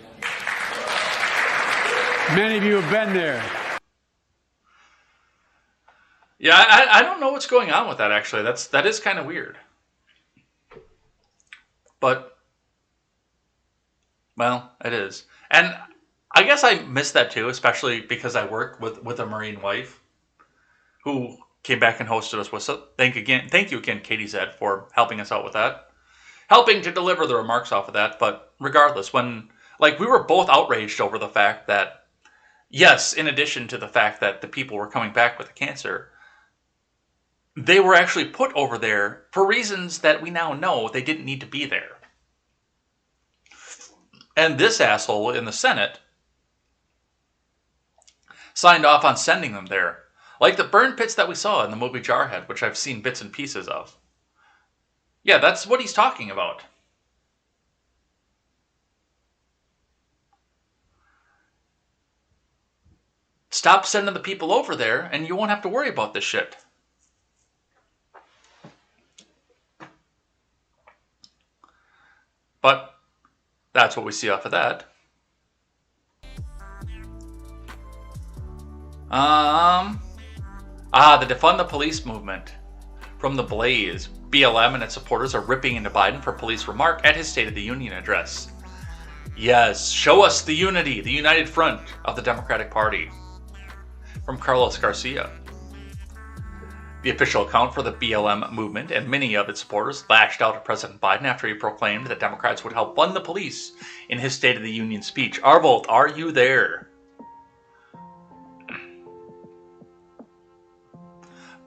Many of you have been there. Yeah, I don't know what's going on with that, actually. That is kind of weird. But, well, it is. And I guess I missed that too, especially because I work with a Marine wife who came back and hosted us with. So thank you again, KTZed, for helping us out with that, helping to deliver the remarks off of that. But regardless, we were both outraged over the fact that, yes, in addition to the fact that the people were coming back with the cancer, they were actually put over there for reasons that we now know they didn't need to be there. And this asshole in the Senate signed off on sending them there. Like the burn pits that we saw in the movie Jarhead, which I've seen bits and pieces of. Yeah, that's what he's talking about. Stop sending the people over there, and you won't have to worry about this shit. But that's what we see off of that. The Defund the Police movement. From the Blaze, BLM and its supporters are ripping into Biden for police remark at his State of the Union address. Yes, show us the unity, the united front of the Democratic Party. From Carlos Garcia. The official account for the BLM movement and many of its supporters lashed out at President Biden after he proclaimed that Democrats would help fund the police in his State of the Union speech. Arbolt, are you there?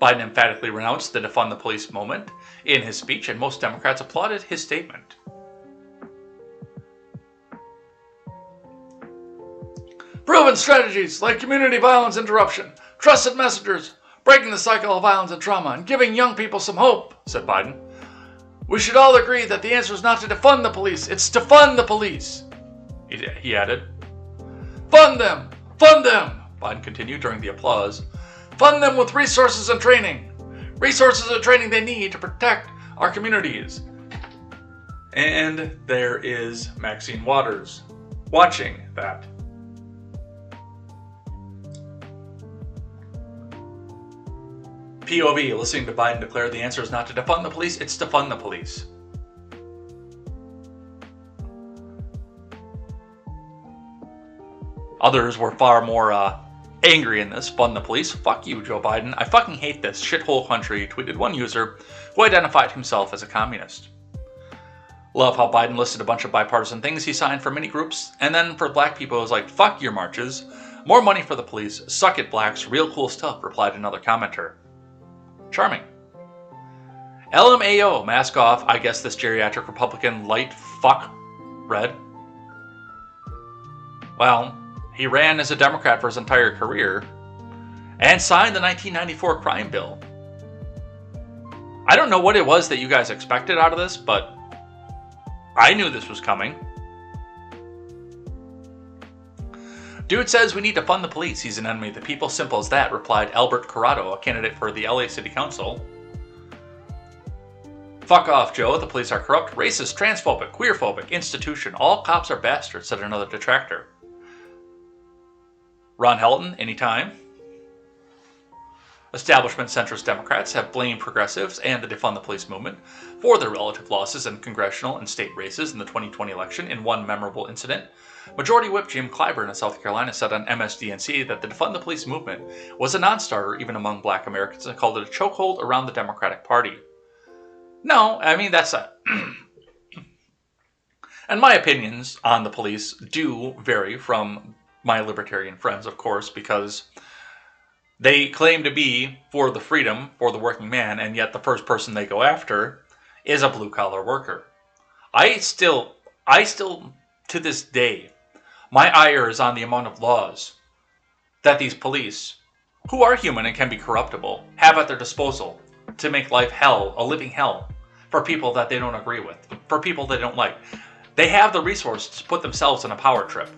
Biden emphatically renounced the defund the police movement in his speech, and most Democrats applauded his statement. Proven strategies like community violence interruption, trusted messengers, breaking the cycle of violence and trauma, and giving young people some hope, said Biden. We should all agree that the answer is not to defund the police, it's to fund the police, he added. Fund them! Fund them! Biden continued during the applause. Fund them with resources and training. Resources and training they need to protect our communities. And there is Maxine Waters watching that. POV, listening to Biden declare the answer is not to defund the police, it's to fund the police. Others were far more angry in this. Fund the police. Fuck you, Joe Biden. I fucking hate this shithole country, tweeted one user who identified himself as a communist. Love how Biden listed a bunch of bipartisan things he signed for many groups, and then for black people it was like, fuck your marches, more money for the police, suck it blacks, real cool stuff, replied another commenter. Charming. LMAO, mask off, I guess this geriatric Republican light fuck read. Well, he ran as a Democrat for his entire career and signed the 1994 crime bill. I don't know what it was that you guys expected out of this, but I knew this was coming. Dude says we need to fund the police. He's an enemy of the people. Simple as that, replied Albert Corrado, a candidate for the LA City Council. Fuck off, Joe. The police are corrupt, racist, transphobic, queerphobic, institution. All cops are bastards, said another detractor. Ron Helton, anytime. Establishment centrist Democrats have blamed progressives and the Defund the Police movement for their relative losses in congressional and state races in the 2020 election in one memorable incident. Majority Whip Jim Clyburn of South Carolina said on MSDNC that the Defund the Police movement was a non-starter even among black Americans and called it a chokehold around the Democratic Party. No, I mean, that's a... And my opinions on the police do vary from my libertarian friends, of course, because they claim to be for the freedom, for the working man, and yet the first person they go after is a blue-collar worker. I still, to this day, my ire is on the amount of laws that these police, who are human and can be corruptible, have at their disposal to make life hell, a living hell, for people that they don't agree with, for people they don't like. They have the resources to put themselves on a power trip.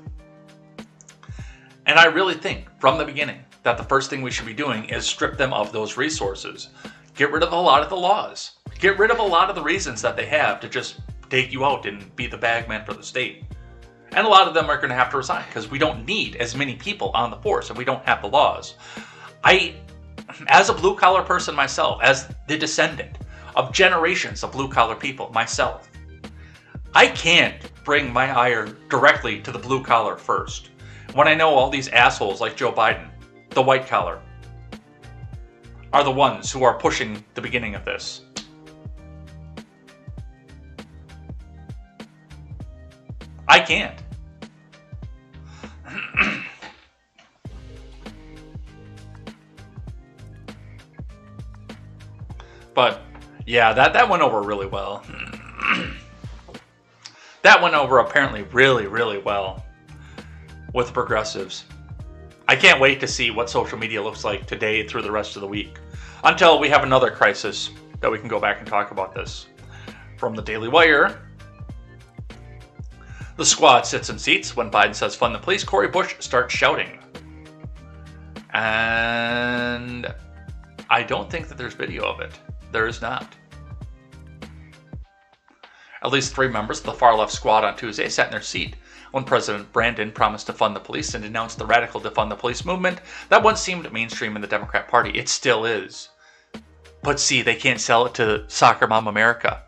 And I really think, from the beginning, that the first thing we should be doing is strip them of those resources. Get rid of a lot of the laws. Get rid of a lot of the reasons that they have to just take you out and be the bagman for the state. And a lot of them are going to have to resign because we don't need as many people on the force and we don't have the laws. As a blue-collar person myself, as the descendant of generations of blue-collar people myself, I can't bring my ire directly to the blue-collar first. When I know all these assholes like Joe Biden, the white-collar, are the ones who are pushing the beginning of this. I can't. But, yeah, that went over really well. That went over apparently really, really well with progressives. I can't wait to see what social media looks like today through the rest of the week, until we have another crisis that we can go back and talk about this. From the Daily Wire, the squad sits in seats when Biden says fund the police. Cori Bush starts shouting. And I don't think that there's video of it. There is not. At least 3 members of the far-left squad on Tuesday sat in their seat when President Brandon promised to fund the police and denounced the radical defund the police movement that once seemed mainstream in the Democrat Party. It still is. But see, they can't sell it to Soccer Mom America.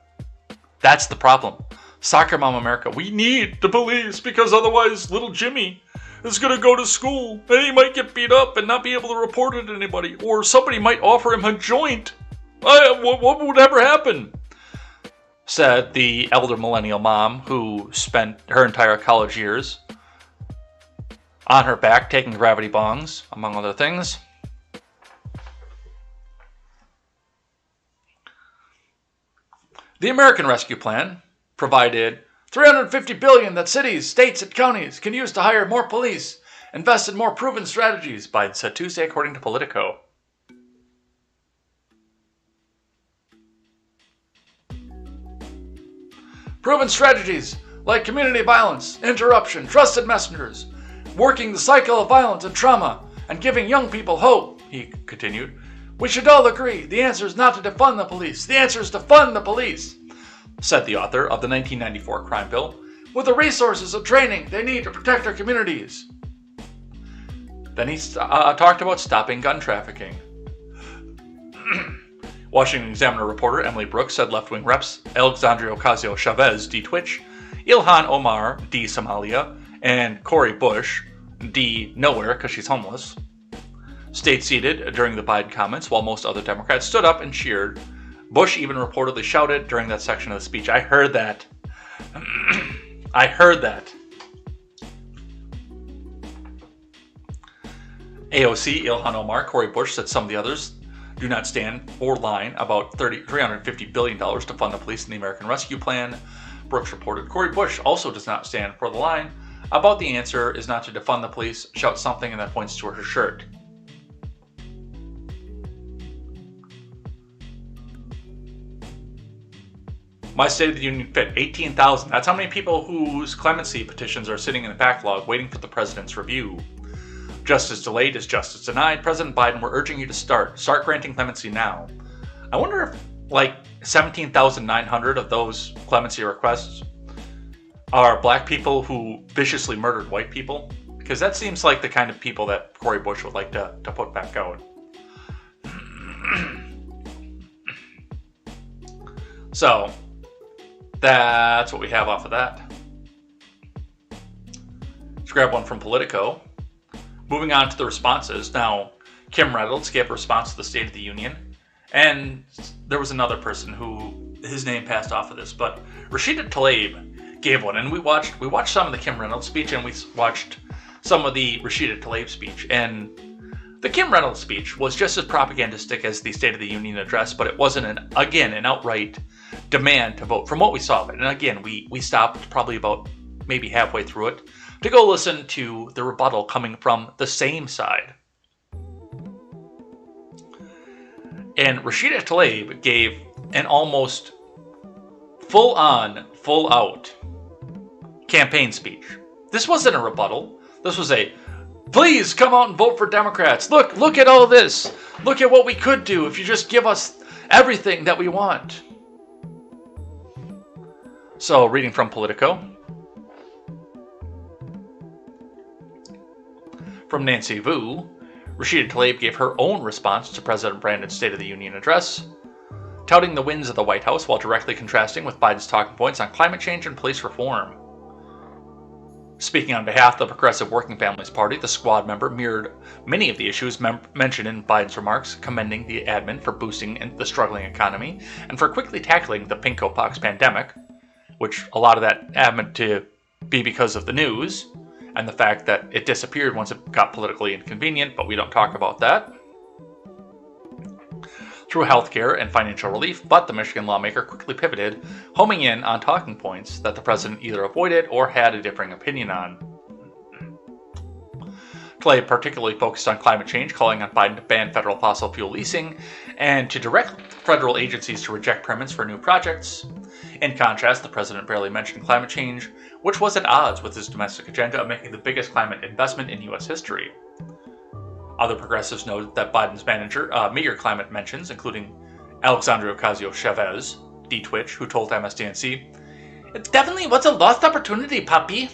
That's the problem. Soccer Mom America, we need the police because otherwise little Jimmy is going to go to school and he might get beat up and not be able to report it to anybody. Or somebody might offer him a joint. What would ever happen? Said the elder millennial mom who spent her entire college years on her back taking gravity bongs, among other things. The American Rescue Plan provided $350 billion that cities, states, and counties can use to hire more police, invest in more proven strategies, Biden said Tuesday, according to Politico. Proven strategies like community violence, interruption, trusted messengers, working the cycle of violence and trauma, and giving young people hope, he continued. We should all agree the answer is not to defund the police. The answer is to fund the police, said the author of the 1994 crime bill, with the resources and training they need to protect our communities. Then he talked about stopping gun trafficking. Washington Examiner reporter Emily Brooks said left-wing reps Alexandria Ocasio-Chavez, D. Twitch, Ilhan Omar, D. Somalia, and Cori Bush, D. Nowhere because she's homeless, stayed seated during the Biden comments while most other Democrats stood up and cheered. Bush even reportedly shouted during that section of the speech. I heard that. I heard that. AOC, Ilhan Omar, Cori Bush said some of the others do not stand or line about $350 billion to fund the police in the American Rescue Plan. Brooks reported Cori Bush also does not stand for the line about the answer is not to defund the police, shout something, and that points to her shirt. My State of the Union fit 18,000. That's how many people whose clemency petitions are sitting in the backlog waiting for the president's review. Justice delayed is justice denied. President Biden, we're urging you to start granting clemency now. I wonder if, like, 17,900 of those clemency requests are black people who viciously murdered white people. Because that seems like the kind of people that Cori Bush would like to put back out. So, that's what we have off of that. Let's grab one from Politico. Moving on to the responses. Now, Kim Reynolds gave a response to the State of the Union, And there was another person who his name passed off of this, but Rashida Tlaib gave one, and we watched some of the Kim Reynolds speech, and we watched some of the Rashida Tlaib speech. And the Kim Reynolds speech was just as propagandistic as the State of the Union address, but it wasn't an outright demand to vote from what we saw of it. And again, we stopped probably about maybe halfway through it to go listen to the rebuttal coming from the same side. And Rashida Tlaib gave an almost full-on, full-out campaign speech. This wasn't a rebuttal. This was a, please come out and vote for Democrats. Look at all this. Look at what we could do if you just give us everything that we want. So, reading from Politico. From Nancy Vu, Rashida Tlaib gave her own response to President Brandon's State of the Union address, touting the wins of the White House while directly contrasting with Biden's talking points on climate change and police reform. Speaking on behalf of the Progressive Working Families Party, the squad member mirrored many of the issues mentioned in Biden's remarks, commending the admin for boosting the struggling economy and for quickly tackling the pinko-pox pandemic, which a lot of that happened to be because of the news and the fact that it disappeared once it got politically inconvenient, but we don't talk about that. Through healthcare and financial relief, but the Michigan lawmaker quickly pivoted, homing in on talking points that the president either avoided or had a differing opinion on. Tlaib particularly focused on climate change, calling on Biden to ban federal fossil fuel leasing and to direct federal agencies to reject permits for new projects. In contrast, the president barely mentioned climate change, which was at odds with his domestic agenda of making the biggest climate investment in U.S. history. Other progressives noted that Biden's meager climate mentions, including Alexandria Ocasio-Chavez, D-Twitch, who told MSDNC, "It definitely was a lost opportunity, puppy."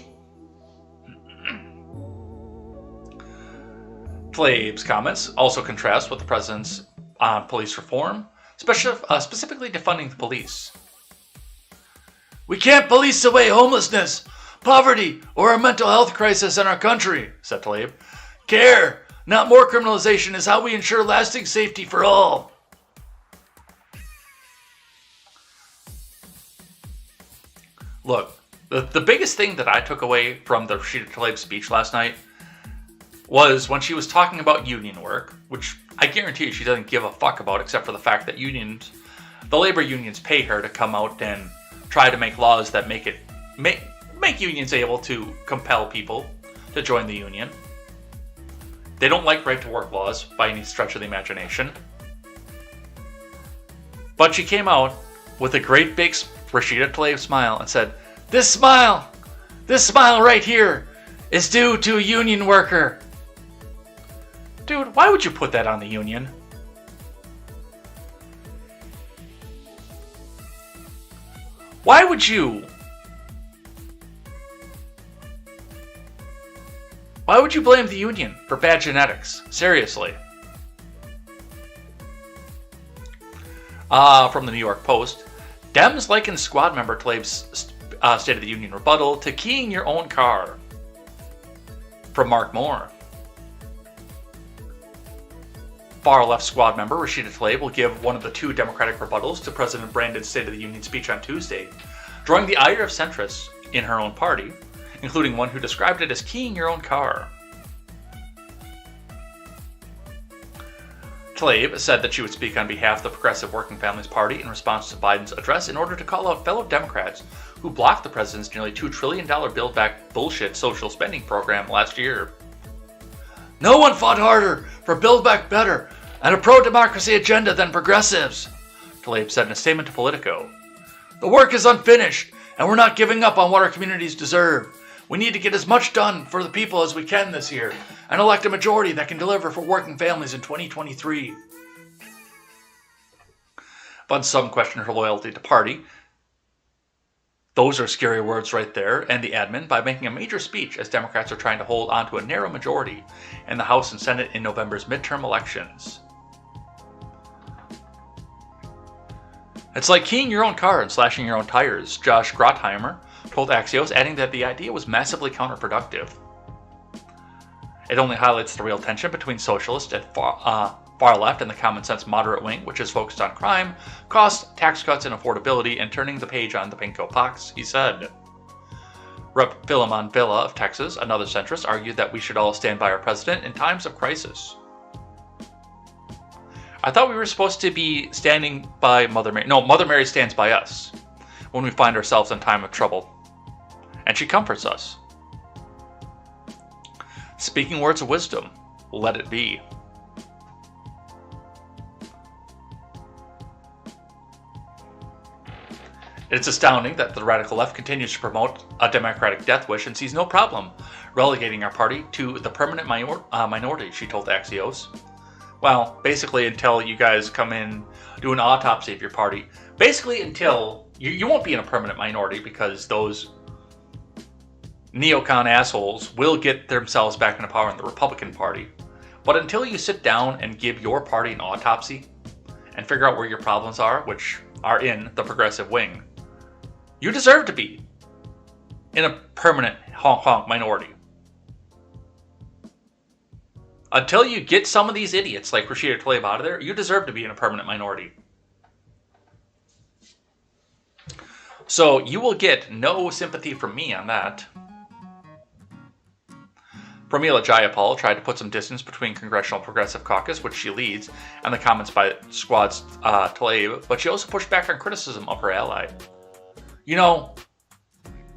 Tlaib's comments also contrast with the president's police reform, specifically defunding the police. "We can't police away homelessness, poverty, or a mental health crisis in our country," said Tlaib. "Care, not more criminalization, is how we ensure lasting safety for all." Look, the biggest thing that I took away from the Rashida Tlaib speech last night was when she was talking about union work, which I guarantee you she doesn't give a fuck about, except for the fact that the labor unions pay her to come out and try to make laws that make unions able to compel people to join the union. They don't like right-to-work laws by any stretch of the imagination. But she came out with a great big Rashida Tlaib smile and said, this smile right here is due to a union worker." Dude, why would you put that on the union? Why would you blame the union for bad genetics? Seriously. From the New York Post, Dems liken squad member Tlaib's State of the Union rebuttal to keying your own car. From Mark Moore, far-left squad member Rashida Tlaib will give one of the two Democratic rebuttals to President Brandon's State of the Union speech on Tuesday, drawing the ire of centrists in her own party, including one who described it as keying your own car. Tlaib said that she would speak on behalf of the Progressive Working Families Party in response to Biden's address in order to call out fellow Democrats who blocked the president's nearly $2 trillion Build Back bullshit social spending program last year. "No one fought harder for Build Back Better and a pro-democracy agenda than progressives," Tlaib said in a statement to Politico. "The work is unfinished, and we're not giving up on what our communities deserve. We need to get as much done for the people as we can this year and elect a majority that can deliver for working families in 2023. But some question her loyalty to party. Those are scary words right there, and the admin, by making a major speech as Democrats are trying to hold on to a narrow majority in the House and Senate in November's midterm elections. It's like keying your own car and slashing your own tires, Josh Grottheimer told Axios, adding that the idea was massively counterproductive. It only highlights the real tension between socialist and Far left and the common sense moderate wing, which is focused on crime, cost, tax cuts, and affordability, and turning the page on the pinko pox, he said. Rep. Philemon Villa of Texas, another centrist, argued that we should all stand by our president in times of crisis. I thought we were supposed to be standing by Mother Mary. No, Mother Mary stands by us when we find ourselves in time of trouble. And she comforts us. Speaking words of wisdom, let it be. It's astounding that the radical left continues to promote a democratic death wish and sees no problem relegating our party to the permanent minority, she told Axios. Well, basically until you guys come in, do an autopsy of your party. Basically until you won't be in a permanent minority because those neocon assholes will get themselves back into power in the Republican Party. But until you sit down and give your party an autopsy and figure out where your problems are, which are in the progressive wing, you deserve to be in a permanent honk minority. Until you get some of these idiots like Rashida Tlaib out of there, you deserve to be in a permanent minority. So you will get no sympathy from me on that. Pramila Jayapal tried to put some distance between Congressional Progressive Caucus, which she leads, and the comments by Squad's Tlaib, but she also pushed back on criticism of her ally. You know,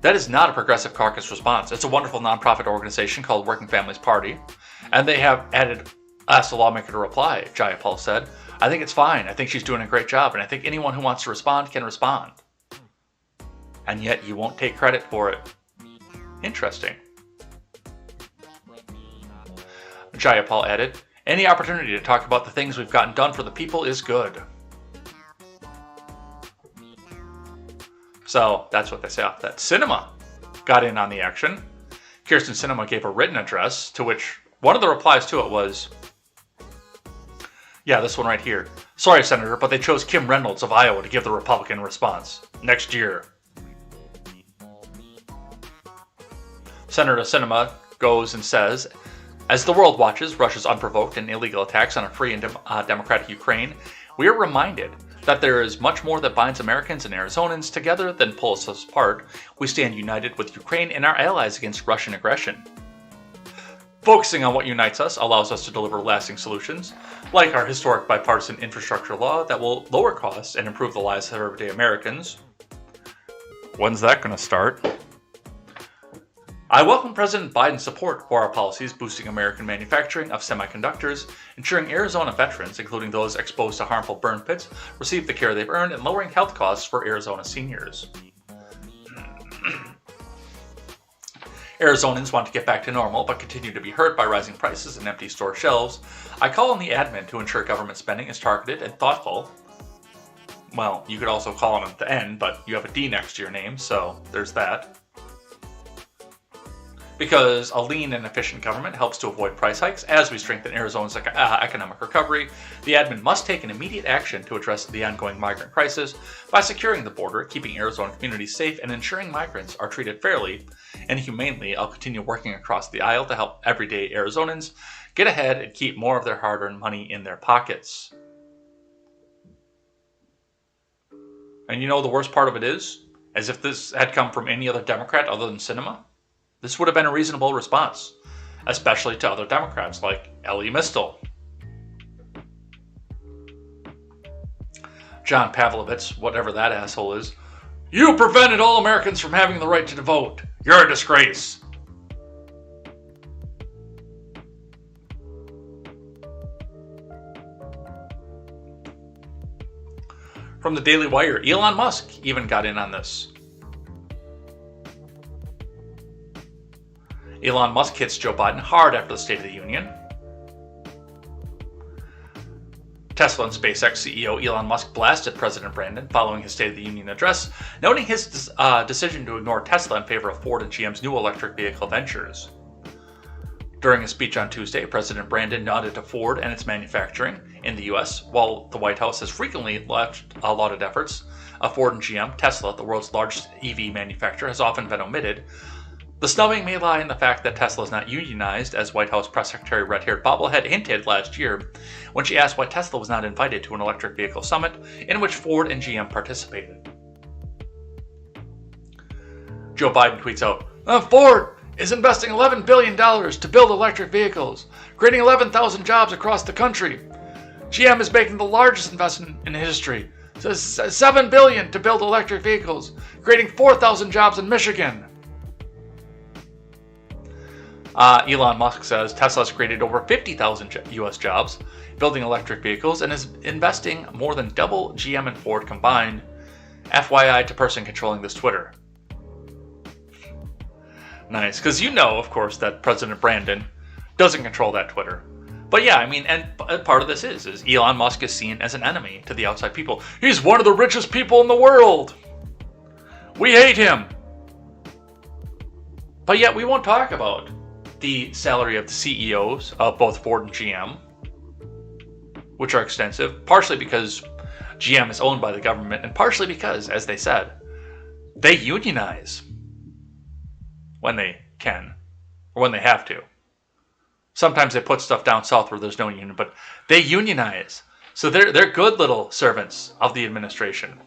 that is not a Progressive Caucus response. It's a wonderful nonprofit organization called Working Families Party, and they have asked the lawmaker to reply, Jayapal said. I think it's fine. I think she's doing a great job, and I think anyone who wants to respond can respond. And yet you won't take credit for it. Interesting. Jayapal added, any opportunity to talk about the things we've gotten done for the people is good. So that's what they say off that. Sinema got in on the action. Kyrsten Sinema gave a written address to which one of the replies to it was, yeah, this one right here. Sorry, Senator, but they chose Kim Reynolds of Iowa to give the Republican response. Next year. Senator Sinema goes and says, as the world watches Russia's unprovoked and illegal attacks on a free and democratic Ukraine, we are reminded that there is much more that binds Americans and Arizonans together than pulls us apart. We stand united with Ukraine and our allies against Russian aggression. Focusing on what unites us allows us to deliver lasting solutions, like our historic bipartisan infrastructure law that will lower costs and improve the lives of everyday Americans. When's that going to start? I welcome President Biden's support for our policies boosting American manufacturing of semiconductors, ensuring Arizona veterans, including those exposed to harmful burn pits, receive the care they've earned, and lowering health costs for Arizona seniors. Arizonans want to get back to normal, but continue to be hurt by rising prices and empty store shelves. I call on the admin to ensure government spending is targeted and thoughtful. Well, you could also call on it at the end, but you have a D next to your name, so there's that. Because a lean and efficient government helps to avoid price hikes as we strengthen Arizona's economic recovery, the admin must take an immediate action to address the ongoing migrant crisis by securing the border, keeping Arizona communities safe, and ensuring migrants are treated fairly and humanely. I'll continue working across the aisle to help everyday Arizonans get ahead and keep more of their hard-earned money in their pockets. And you know the worst part of it is, as if this had come from any other Democrat other than Sinema, this would have been a reasonable response, especially to other Democrats like Ellie Mistel. John Pavlovitz, whatever that asshole is, you prevented all Americans from having the right to vote. You're a disgrace. From the Daily Wire, Elon Musk even got in on this. Elon Musk hits Joe Biden hard after the State of the Union. Tesla and SpaceX CEO Elon Musk blasted President Brandon following his State of the Union address, noting his decision to ignore Tesla in favor of Ford and GM's new electric vehicle ventures. During a speech on Tuesday, President Brandon nodded to Ford and its manufacturing in the U.S., while the White House has frequently lauded efforts of Ford and GM. Tesla, the world's largest EV manufacturer, has often been omitted. The The snubbing may lie in the fact that Tesla is not unionized, as White House Press Secretary Red-Haired Bobblehead hinted last year when she asked why Tesla was not invited to an electric vehicle summit in which Ford and GM participated. Joe Biden tweets out, Ford is investing $11 billion to build electric vehicles, creating 11,000 jobs across the country. GM is making the largest investment in history, $7 billion to build electric vehicles, creating 4,000 jobs in Michigan. Elon Musk says Tesla has created over 50,000 U.S. jobs building electric vehicles and is investing more than double GM and Ford combined. FYI to person controlling this Twitter. Nice, because you know, of course, that President Brandon doesn't control that Twitter. But yeah, I mean, and part of this is Elon Musk is seen as an enemy to the outside people. He's one of the richest people in the world. We hate him. But yet we won't talk about the salary of the CEOs of both Ford and GM, which are extensive, partially because GM is owned by the government, and partially because, as they said, they unionize when they can, or when they have to. Sometimes they put stuff down south where there's no union, but they unionize. So they're good little servants of the administration.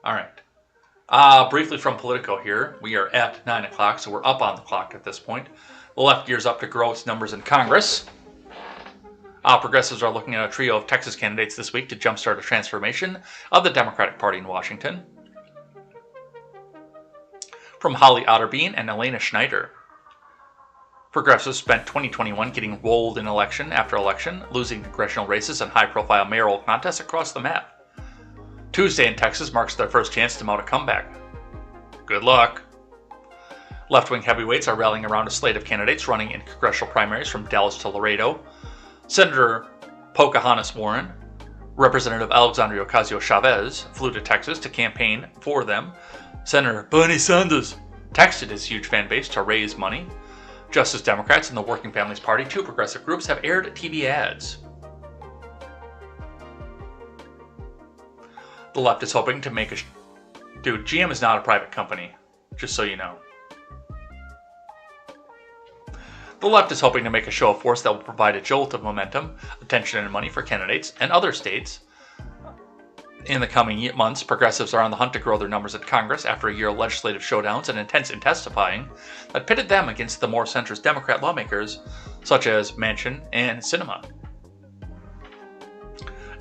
All right. Briefly from Politico here. We are at 9 o'clock, so we're up on the clock at this point. The left gears up to grow its numbers in Congress. Progressives are looking at a trio of Texas candidates this week to jumpstart a transformation of the Democratic Party in Washington. From Holly Otterbein and Elena Schneider. Progressives spent 2021 getting rolled in election after election, losing congressional races and high-profile mayoral contests across the map. Tuesday in Texas marks their first chance to mount a comeback. Good luck. Left-wing heavyweights are rallying around a slate of candidates running in congressional primaries from Dallas to Laredo. Senator Pocahontas Warren, Representative Alexandria Ocasio-Chavez flew to Texas to campaign for them. Senator Bernie Sanders texted his huge fan base to raise money. Justice Democrats and the Working Families Party, two progressive groups, have aired TV ads. The left is hoping to make a... Dude, GM is not a private company, just so you know. The left is hoping to make a show of force that will provide a jolt of momentum, attention, and money for candidates and other states. In the coming months, progressives are on the hunt to grow their numbers in Congress after a year of legislative showdowns and intense intensifying that pitted them against the more centrist Democrat lawmakers such as Manchin and Sinema.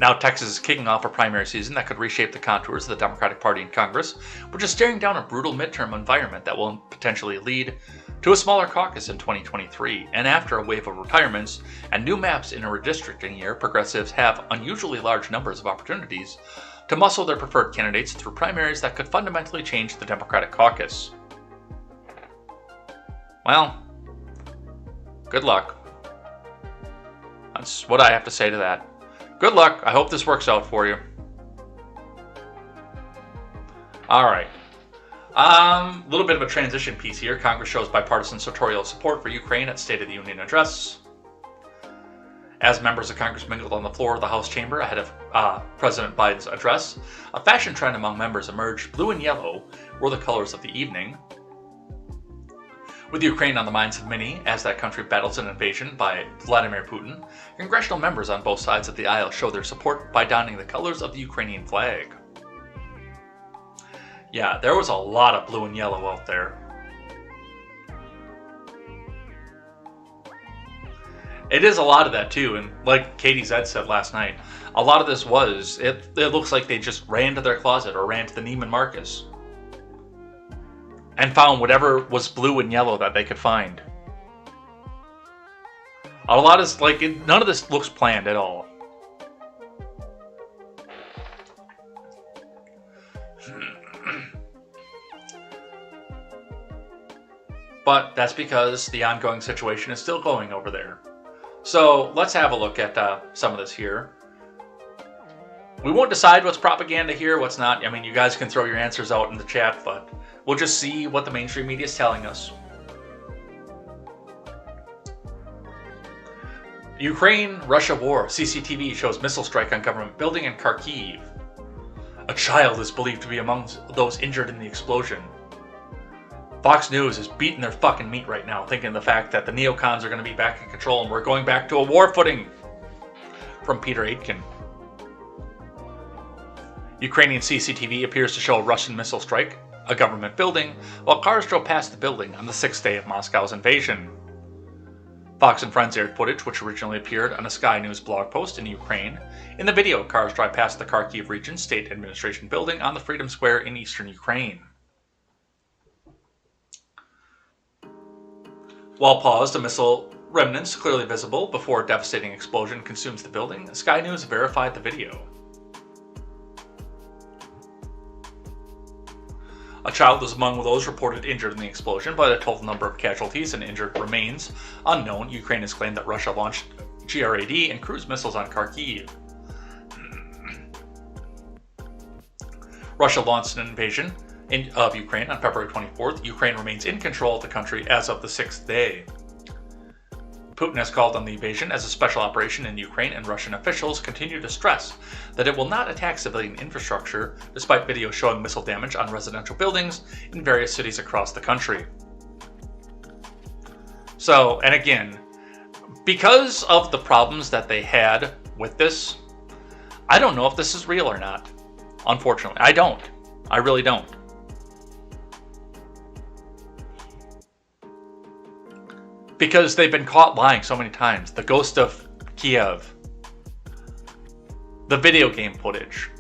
Now Texas is kicking off a primary season that could reshape the contours of the Democratic Party in Congress, which is staring down a brutal midterm environment that will potentially lead to a smaller caucus in 2023. And after a wave of retirements and new maps in a redistricting year, progressives have unusually large numbers of opportunities to muscle their preferred candidates through primaries that could fundamentally change the Democratic caucus. Well, good luck. That's what I have to say to that. Good luck. I hope this works out for you. All right. A little bit of a transition piece here. Congress shows bipartisan sartorial support for Ukraine at State of the Union address. As members of Congress mingled on the floor of the House chamber ahead of President Biden's address, a fashion trend among members emerged. Blue and yellow were the colors of the evening. With Ukraine on the minds of many as that country battles an invasion by Vladimir Putin, congressional members on both sides of the aisle show their support by donning the colors of the Ukrainian flag. Yeah, there was a lot of blue and yellow out there. It is a lot of that too, and like KTZed said last night, a lot of this was, it looks like they just ran to their closet or ran to the Neiman Marcus and found whatever was blue and yellow that they could find. A lot of like none of this looks planned at all. But that's because the ongoing situation is still going over there. So let's have a look at some of this here. We won't decide what's propaganda here, what's not. I mean, you guys can throw your answers out in the chat, but we'll just see what the mainstream media is telling us. Ukraine-Russia war. CCTV shows missile strike on government building in Kharkiv. A child is believed to be among those injured in the explosion. Fox News is beating their fucking meat right now, thinking the fact that the neocons are going to be back in control and we're going back to a war footing. From Peter Aitken. Ukrainian CCTV appears to show a Russian missile strike a government building, while cars drove past the building on the 6th day of Moscow's invasion. Fox and Friends aired footage which originally appeared on a Sky News blog post in Ukraine. In the video, cars drive past the Kharkiv Region State Administration building on the Freedom Square in eastern Ukraine. While paused, a missile remnants clearly visible before a devastating explosion consumes the building, Sky News verified the video. A child is among those reported injured in the explosion, but a total number of casualties and injured remains unknown. Ukraine has claimed that Russia launched GRAD and cruise missiles on Kharkiv. Russia launched an invasion of Ukraine on February 24th. Ukraine remains in control of the country as of the 6th day. Putin has called on the invasion as a special operation in Ukraine, and Russian officials continue to stress that it will not attack civilian infrastructure, despite videos showing missile damage on residential buildings in various cities across the country. So, and again, because of the problems that they had with this, I don't know if this is real or not. Unfortunately, I don't. I really don't. Because they've been caught lying so many times. The Ghost of Kiev. The video game footage.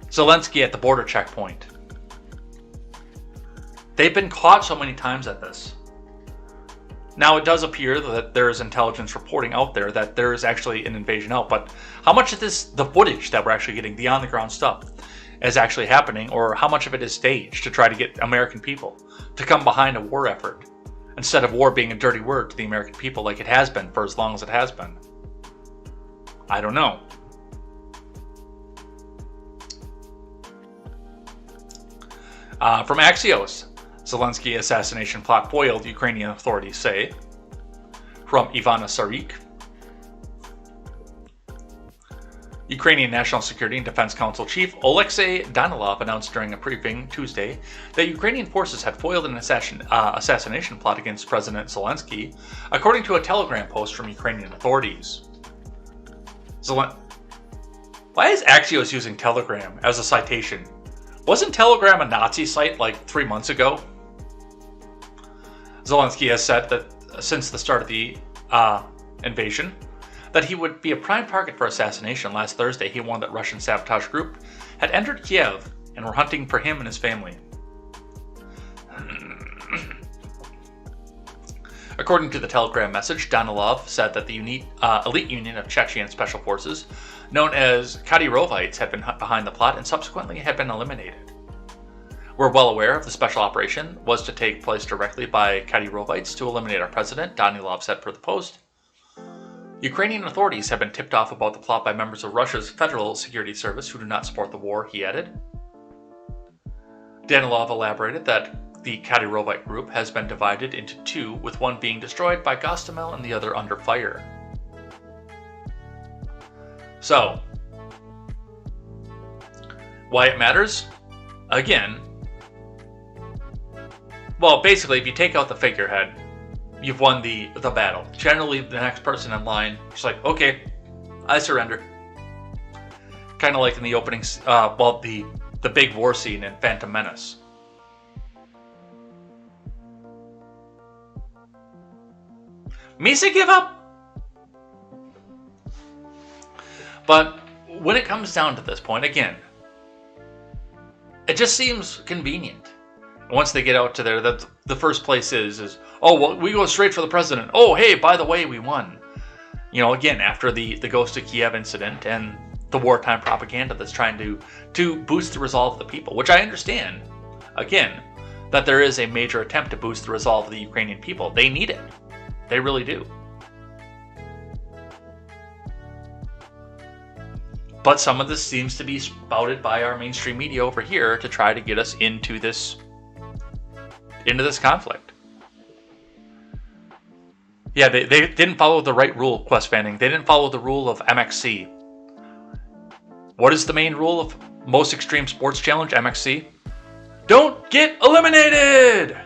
Zelensky at the border checkpoint. They've been caught so many times at this. Now, it does appear that there is intelligence reporting out there that there is actually an invasion out, but how much of this, the footage that we're actually getting, the on-the-ground stuff, is actually happening, or how much of it is staged to try to get American people to come behind a war effort, instead of war being a dirty word to the American people like it has been for as long as it has been? I don't know. From Axios, Zelensky assassination plot foiled, Ukrainian authorities say. From Ivana Sarik, Ukrainian National Security and Defense Council Chief Oleksiy Danilov announced during a briefing Tuesday that Ukrainian forces had foiled an assassination plot against President Zelensky, according to a Telegram post from Ukrainian authorities. Why is Axios using Telegram as a citation? Wasn't Telegram a Nazi site like 3 months ago? Zelensky has said that since the start of the invasion, that he would be a prime target for assassination. Last Thursday, he warned that Russian sabotage group had entered Kiev and were hunting for him and his family. According to the Telegram message, Danilov said that the elite union of Chechen special forces, known as Kadyrovites, had been behind the plot and subsequently had been eliminated. We're well aware of the special operation was to take place directly by Kadyrovites to eliminate our president, Danilov said per the post. Ukrainian authorities have been tipped off about the plot by members of Russia's Federal Security Service who do not support the war, he added. Danilov elaborated that the Kadyrovite group has been divided into two, with one being destroyed by Gostomel and the other under fire. So, why it matters? Again, well, basically, if you take out the figurehead, you've won the battle. Generally, the next person in line is like, okay, I surrender. Kind of like in the opening, the big war scene in Phantom Menace. Misa give up? But when it comes down to this point, again, it just seems convenient. Once they get out to there, the first place is, oh, well, we go straight for the president. Oh, hey, by the way, we won. You know, again, after the Ghost of Kiev incident and the wartime propaganda that's trying to boost the resolve of the people, which I understand, again, that there is a major attempt to boost the resolve of the Ukrainian people. They need it. They really do. But some of this seems to be spouted by our mainstream media over here to try to get us into this conflict. Yeah, they didn't follow the right rule, Quest Fanning. They didn't follow the rule of MXC. What is the main rule of Most Extreme Sports Challenge, MXC. Don't get eliminated!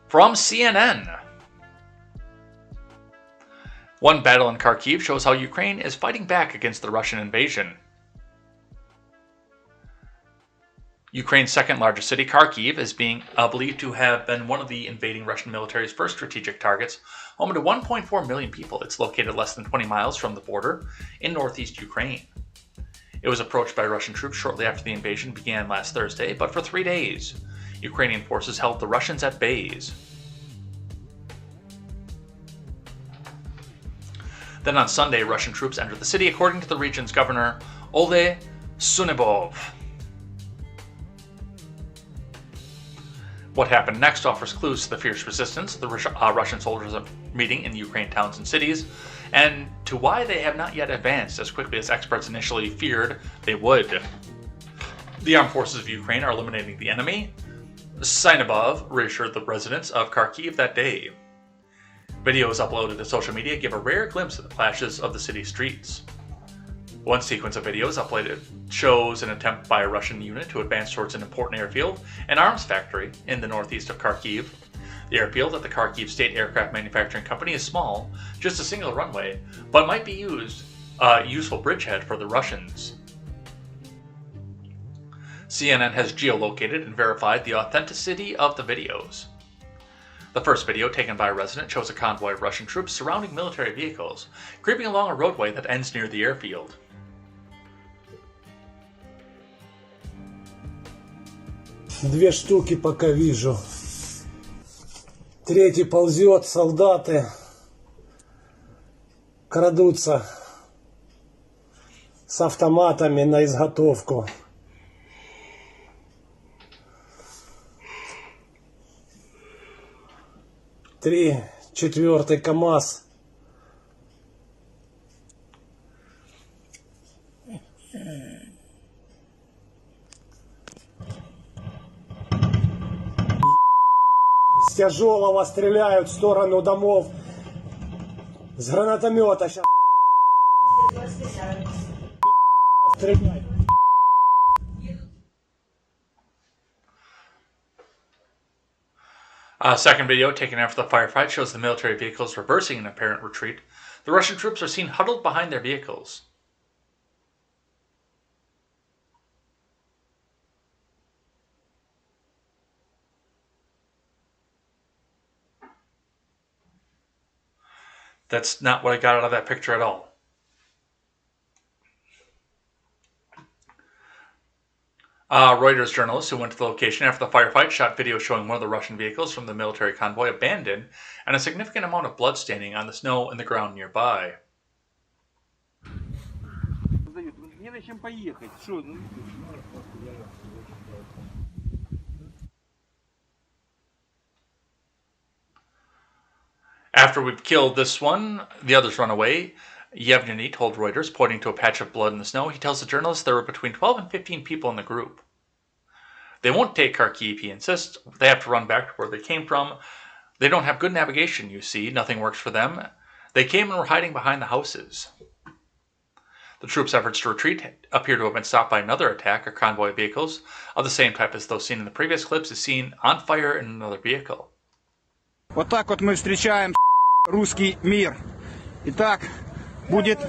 From CNN. One battle in Kharkiv shows how Ukraine is fighting back against the Russian invasion. Ukraine's second largest city, Kharkiv, is being believed to have been one of the invading Russian military's first strategic targets, home to 1.4 million people. It's located less than 20 miles from the border in northeast Ukraine. It was approached by Russian troops shortly after the invasion began last Thursday, but for 3 days, Ukrainian forces held the Russians at bays. Then on Sunday, Russian troops entered the city, according to the region's governor, Ole Sunebov. What happened next offers clues to the fierce resistance the Russian soldiers are meeting in Ukraine towns and cities, and to why they have not yet advanced as quickly as experts initially feared they would. The armed forces of Ukraine are eliminating the enemy, Sinabov reassured the residents of Kharkiv that day. Videos uploaded to social media give a rare glimpse of the clashes of the city's streets. One sequence of videos uploaded shows an attempt by a Russian unit to advance towards an important airfield and arms factory in the northeast of Kharkiv. The airfield at the Kharkiv State Aircraft Manufacturing Company is small, just a single runway, but might be useful bridgehead for the Russians. CNN has geolocated and verified the authenticity of the videos. The first video, taken by a resident, shows a convoy of Russian troops surrounding military vehicles, creeping along a roadway that ends near the airfield. Две штуки пока вижу. Третий ползет, солдаты крадутся с автоматами на изготовку. 3, 4 КАМАЗ. С тяжелого стреляют в сторону домов. С гранатомета сейчас стреляют. A second video taken after the firefight shows the military vehicles reversing an apparent retreat. The Russian troops are seen huddled behind their vehicles. That's not what I got out of that picture at all. Reuters journalists who went to the location after the firefight shot video showing one of the Russian vehicles from the military convoy abandoned and a significant amount of blood staining on the snow in the ground nearby. After we've killed this one, the others run away. Yevgeny told Reuters, pointing to a patch of blood in the snow. He tells the journalists there were between 12 and 15 people in the group. They won't take Kharkiv, he insists. They have to run back to where they came from. They don't have good navigation, you see. Nothing works for them. They came and were hiding behind the houses. The troops' efforts to retreat appear to have been stopped by another attack. A convoy of vehicles of the same type as those seen in the previous clips is seen on fire in another vehicle. Вот так вот мы встречаем русский мир. Итак, будет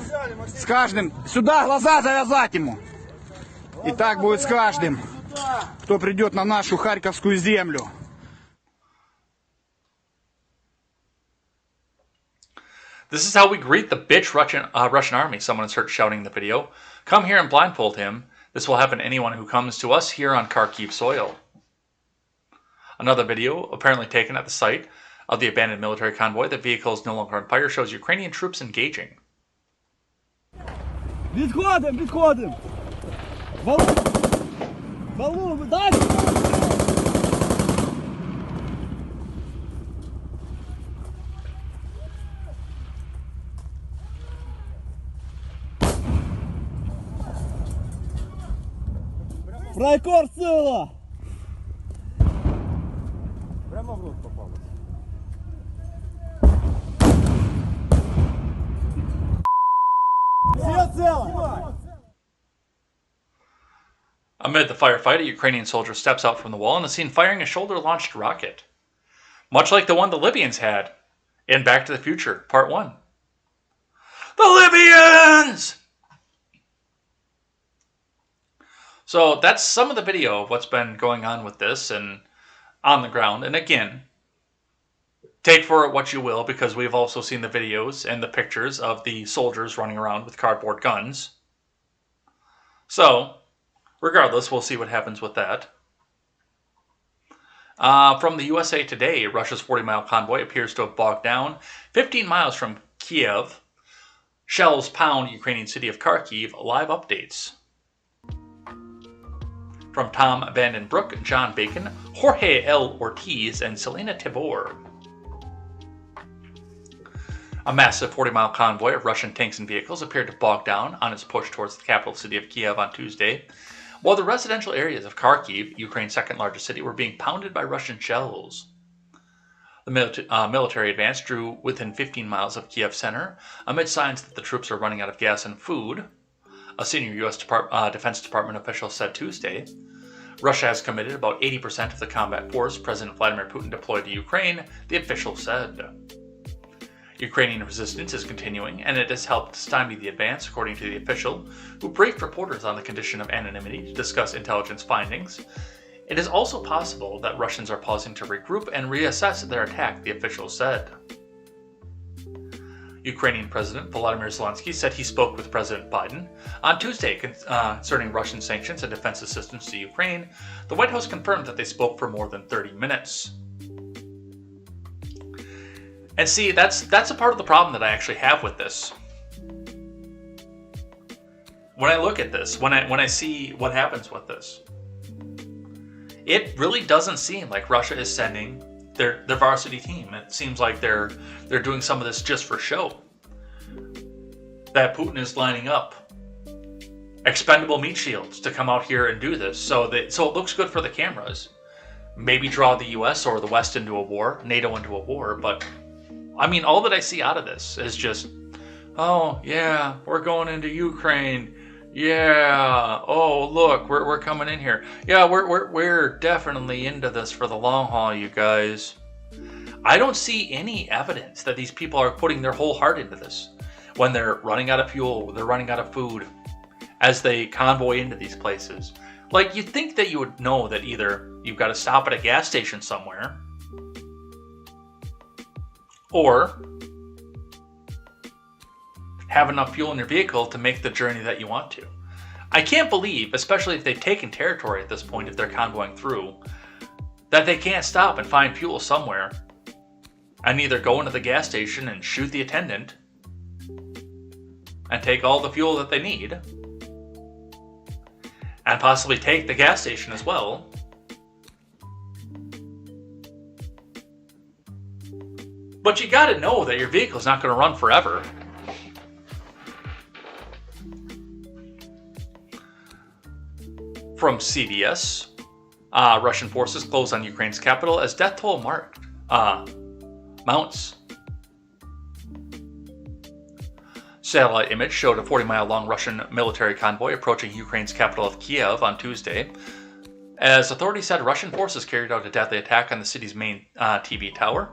с каждым... Сюда глаза завязать ему! И так будет с каждым, кто придет на нашу Харьковскую землю. This is how we greet the bitch Russian army, someone is heard shouting in the video. Come here and blindfold him. This will happen to anyone who comes to us here on Kharkiv soil. Another video, apparently taken at the site of the abandoned military convoy, the vehicle is no longer on fire, shows Ukrainian troops engaging. Відходимо, відходимо! Валу, дай! Фрайкор сила! Прямо в рот попалось. Все! Amid the firefight, a Ukrainian soldier steps out from the wall and is seen firing a shoulder-launched rocket, much like the one the Libyans had in Back to the Future, Part 1. The Libyans! So that's some of the video of what's been going on with this and on the ground. And again, take for it what you will, because we've also seen the videos and the pictures of the soldiers running around with cardboard guns. So, regardless, we'll see what happens with that. From the USA Today, Russia's 40-mile convoy appears to have bogged down 15 miles from Kiev. Shells pound Ukrainian city of Kharkiv. Live updates. From Tom Vandenbroek, John Bacon, Jorge L. Ortiz, and Selena Tibor. A massive 40-mile convoy of Russian tanks and vehicles appeared to bog down on its push towards the capital city of Kiev on Tuesday, while the residential areas of Kharkiv, Ukraine's second largest city, were being pounded by Russian shells. The military advance drew within 15 miles of Kiev center, amid signs that the troops are running out of gas and food. A senior U.S. Defense Department official said Tuesday. Russia has committed about 80% of the combat force President Vladimir Putin deployed to Ukraine, the official said. Ukrainian resistance is continuing, and it has helped stymie the advance, according to the official, who briefed reporters on the condition of anonymity to discuss intelligence findings. It is also possible that Russians are pausing to regroup and reassess their attack, the official said. Ukrainian President Volodymyr Zelensky said he spoke with President Biden on Tuesday concerning Russian sanctions and defense assistance to Ukraine. The White House confirmed that they spoke for more than 30 minutes. And see, that's a part of the problem that I actually have with this. When I look at this, when I see what happens with this, it really doesn't seem like Russia is sending their varsity team. It seems like they're doing some of this just for show. That Putin is lining up expendable meat shields to come out here and do this, so it looks good for the cameras. Maybe draw the U.S. or the West into a war, NATO into a war, but I mean, all that I see out of this is just, oh yeah, we're going into Ukraine. Yeah. Oh look, we're coming in here. Yeah, we're definitely into this for the long haul, you guys. I don't see any evidence that these people are putting their whole heart into this. When they're running out of fuel, they're running out of food, as they convoy into these places. Like, you'd think that you would know that either you've got to stop at a gas station somewhere, or have enough fuel in your vehicle to make the journey that you want to. I can't believe, especially if they've taken territory at this point, if they're convoying through, that they can't stop and find fuel somewhere and either go into the gas station and shoot the attendant and take all the fuel that they need and possibly take the gas station as well. But you gotta know that your vehicle's not gonna run forever. From CBS, Russian forces close on Ukraine's capital as death toll mounts. Satellite image showed a 40-mile-long Russian military convoy approaching Ukraine's capital of Kiev on Tuesday. As authorities said, Russian forces carried out a deadly attack on the city's main TV tower.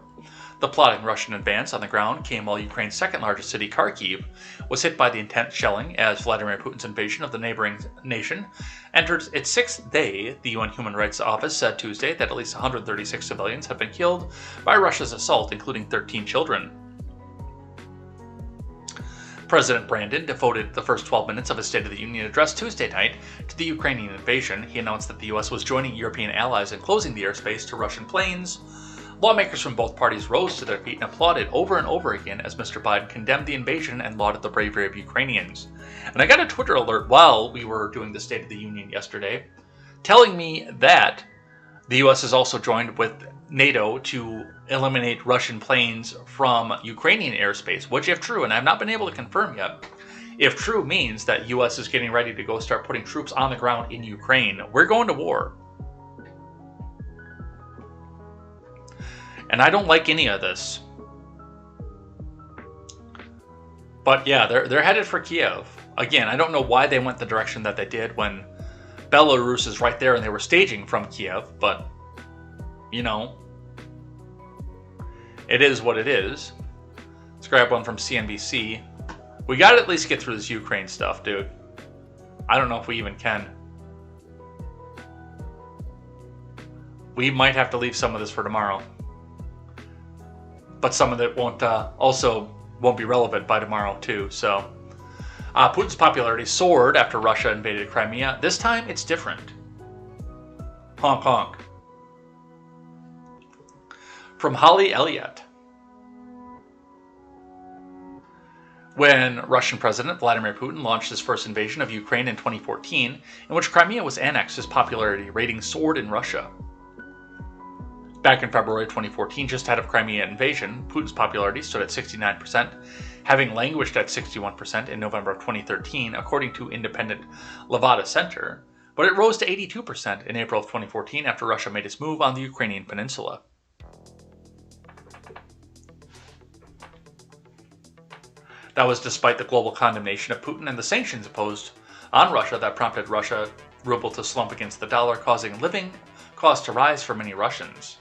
The plotting Russian advance on the ground came while Ukraine's second-largest city, Kharkiv, was hit by the intense shelling as Vladimir Putin's invasion of the neighboring nation entered its sixth day. The UN Human Rights Office said Tuesday that at least 136 civilians have been killed by Russia's assault, including 13 children. President Brandon devoted the first 12 minutes of his State of the Union address Tuesday night to the Ukrainian invasion. He announced that the U.S. was joining European allies in closing the airspace to Russian planes. Lawmakers from both parties rose to their feet and applauded over and over again as Mr. Biden condemned the invasion and lauded the bravery of Ukrainians. And I got a Twitter alert while we were doing the State of the Union yesterday, telling me that the U.S. has also joined with NATO to eliminate Russian planes from Ukrainian airspace, which, if true, and I've not been able to confirm yet, if true, means that U.S. is getting ready to go start putting troops on the ground in Ukraine. We're going to war. And I don't like any of this. But yeah, they're headed for Kiev. Again, I don't know why they went the direction that they did when Belarus is right there and they were staging from Kiev, but, you know, it is what it is. Let's grab one from CNBC. We got to at least get through this Ukraine stuff, dude. I don't know if we even can. We might have to leave some of this for tomorrow. But some of it won't be relevant by tomorrow too. So Putin's popularity soared after Russia invaded Crimea. This time it's different. Honk honk. From Holly Elliott. When Russian President Vladimir Putin launched his first invasion of Ukraine in 2014, in which Crimea was annexed, his popularity rating soared in Russia. Back in February 2014, just ahead of Crimea invasion, Putin's popularity stood at 69%, having languished at 61% in November of 2013, according to independent Levada Center, but it rose to 82% in April of 2014 after Russia made its move on the Ukrainian peninsula. That was despite the global condemnation of Putin and the sanctions imposed on Russia that prompted Russia ruble to slump against the dollar, causing living costs to rise for many Russians.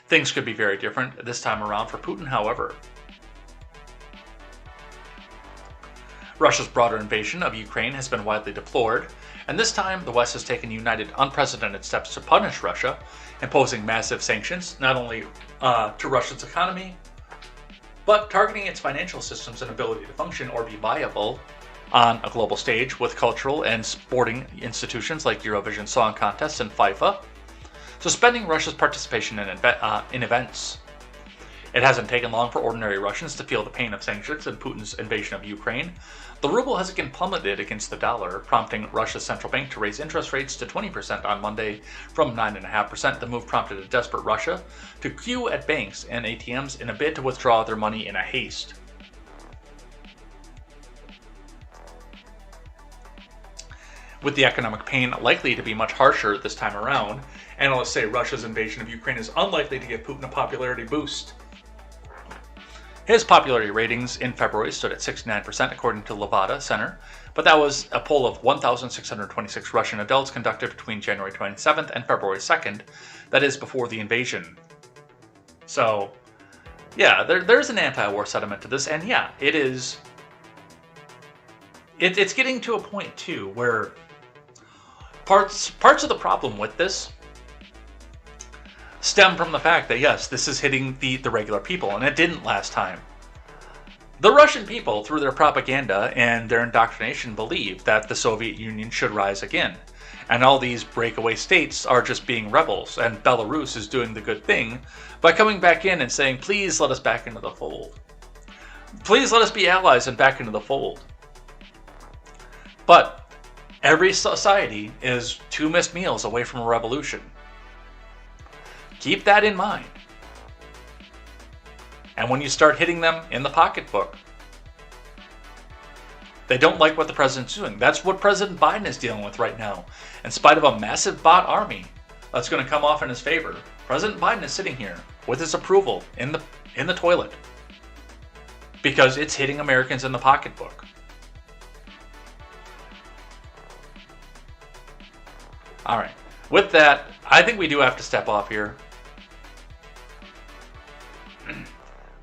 Things could be very different this time around for Putin, however. Russia's broader invasion of Ukraine has been widely deplored, and this time the West has taken united, unprecedented steps to punish Russia, imposing massive sanctions not only to Russia's economy, but targeting its financial systems and ability to function or be viable on a global stage with cultural and sporting institutions like Eurovision Song Contest and FIFA, suspending Russia's participation in events. It hasn't taken long for ordinary Russians to feel the pain of sanctions and Putin's invasion of Ukraine. The ruble has again plummeted against the dollar, prompting Russia's central bank to raise interest rates to 20% on Monday from 9.5%. The move prompted a desperate Russia to queue at banks and ATMs in a bid to withdraw their money in a haste. With the economic pain likely to be much harsher this time around, analysts say Russia's invasion of Ukraine is unlikely to give Putin a popularity boost. His popularity ratings in February stood at 69% according to Levada Center, but that was a poll of 1,626 Russian adults conducted between January 27th and February 2nd, that is before the invasion. So, yeah, there's an anti-war sentiment to this, and yeah, it is. It's getting to a point too where parts of the problem with this stem from the fact that, yes, this is hitting the regular people, and it didn't last time. The Russian people, through their propaganda and their indoctrination, believe that the Soviet Union should rise again, and all these breakaway states are just being rebels, and Belarus is doing the good thing by coming back in and saying, please let us back into the fold. Please let us be allies and back into the fold. But every society is 2 missed meals away from a revolution. Keep that in mind. And when you start hitting them in the pocketbook, they don't like what the president's doing. That's what President Biden is dealing with right now. In spite of a massive bot army that's going to come off in his favor, President Biden is sitting here with his approval in the toilet because it's hitting Americans in the pocketbook. All right. With that, I think we do have to step off here.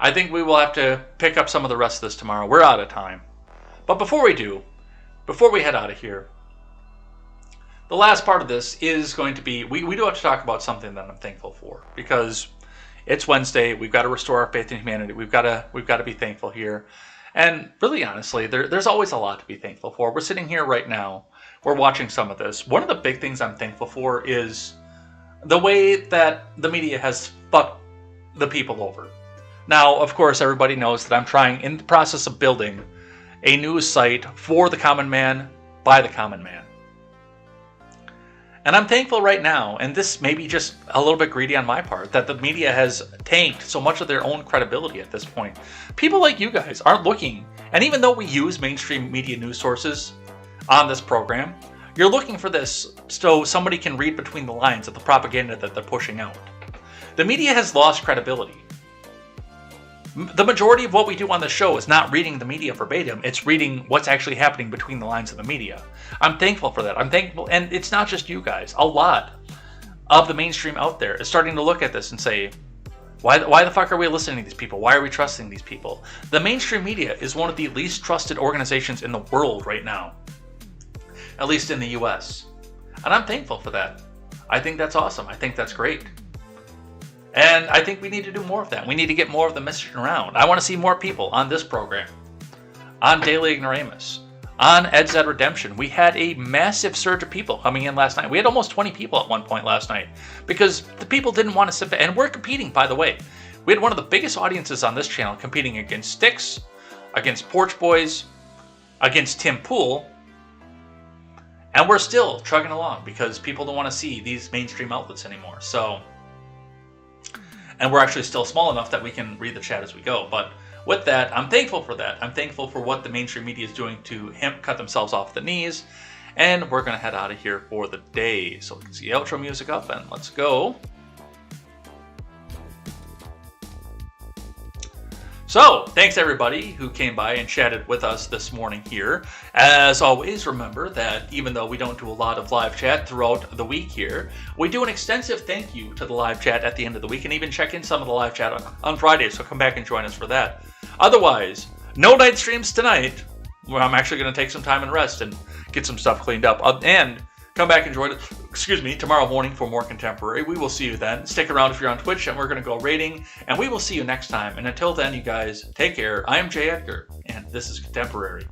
I think we will have to pick up some of the rest of this tomorrow. We're out of time. But before we head out of here, the last part of this is going to be, we do have to talk about something that I'm thankful for, because it's Wednesday. We've got to restore our faith in humanity. We've got to be thankful here. And really, honestly, there's always a lot to be thankful for. We're sitting here right now. We're watching some of this. One of the big things I'm thankful for is the way that the media has fucked the people over. Now, of course, everybody knows that I'm trying, in the process of building, a news site for the common man, by the common man. And I'm thankful right now, and this may be just a little bit greedy on my part, that the media has tanked so much of their own credibility at this point. People like you guys aren't looking, and even though we use mainstream media news sources on this program, you're looking for this so somebody can read between the lines of the propaganda that they're pushing out. The media has lost credibility. The majority of what we do on the show is not reading the media verbatim. It's reading what's actually happening between the lines of the media. I'm thankful for that. I'm thankful, and it's not just you guys. A lot of the mainstream out there is starting to look at this and say, why the fuck are we listening to these people? Why are we trusting these people? The mainstream media is one of the least trusted organizations in the world right now, at least in the US. And I'm thankful for that. I think that's awesome. I think that's great. And I think we need to do more of that. We need to get more of the message around. I want to see more people on this program, on Daily Ignoramus, on KTZed Redemption. We had a massive surge of people coming in last night. We had almost 20 people at one point last night because the people didn't want to sit there. And we're competing, by the way. We had one of the biggest audiences on this channel competing against Styx, against Porch Boys, against Tim Pool. And we're still trucking along because people don't want to see these mainstream outlets anymore. So, and we're actually still small enough that we can read the chat as we go. But with that, I'm thankful for that. I'm thankful for what the mainstream media is doing to cut themselves off the knees. And we're going to head out of here for the day. So let's get the outro music up and let's go. So, thanks everybody who came by and chatted with us this morning here. As always, remember that even though we don't do a lot of live chat throughout the week here, we do an extensive thank you to the live chat at the end of the week and even check in some of the live chat on Friday, so come back and join us for that. Otherwise, no night streams tonight, where I'm actually going to take some time and rest and get some stuff cleaned up. And come back and join us, tomorrow morning for more Contemporary. We will see you then. Stick around if you're on Twitch, and we're going to go rating, and we will see you next time. And until then, you guys, take care. I am Jay Edgar, and this is Contemporary.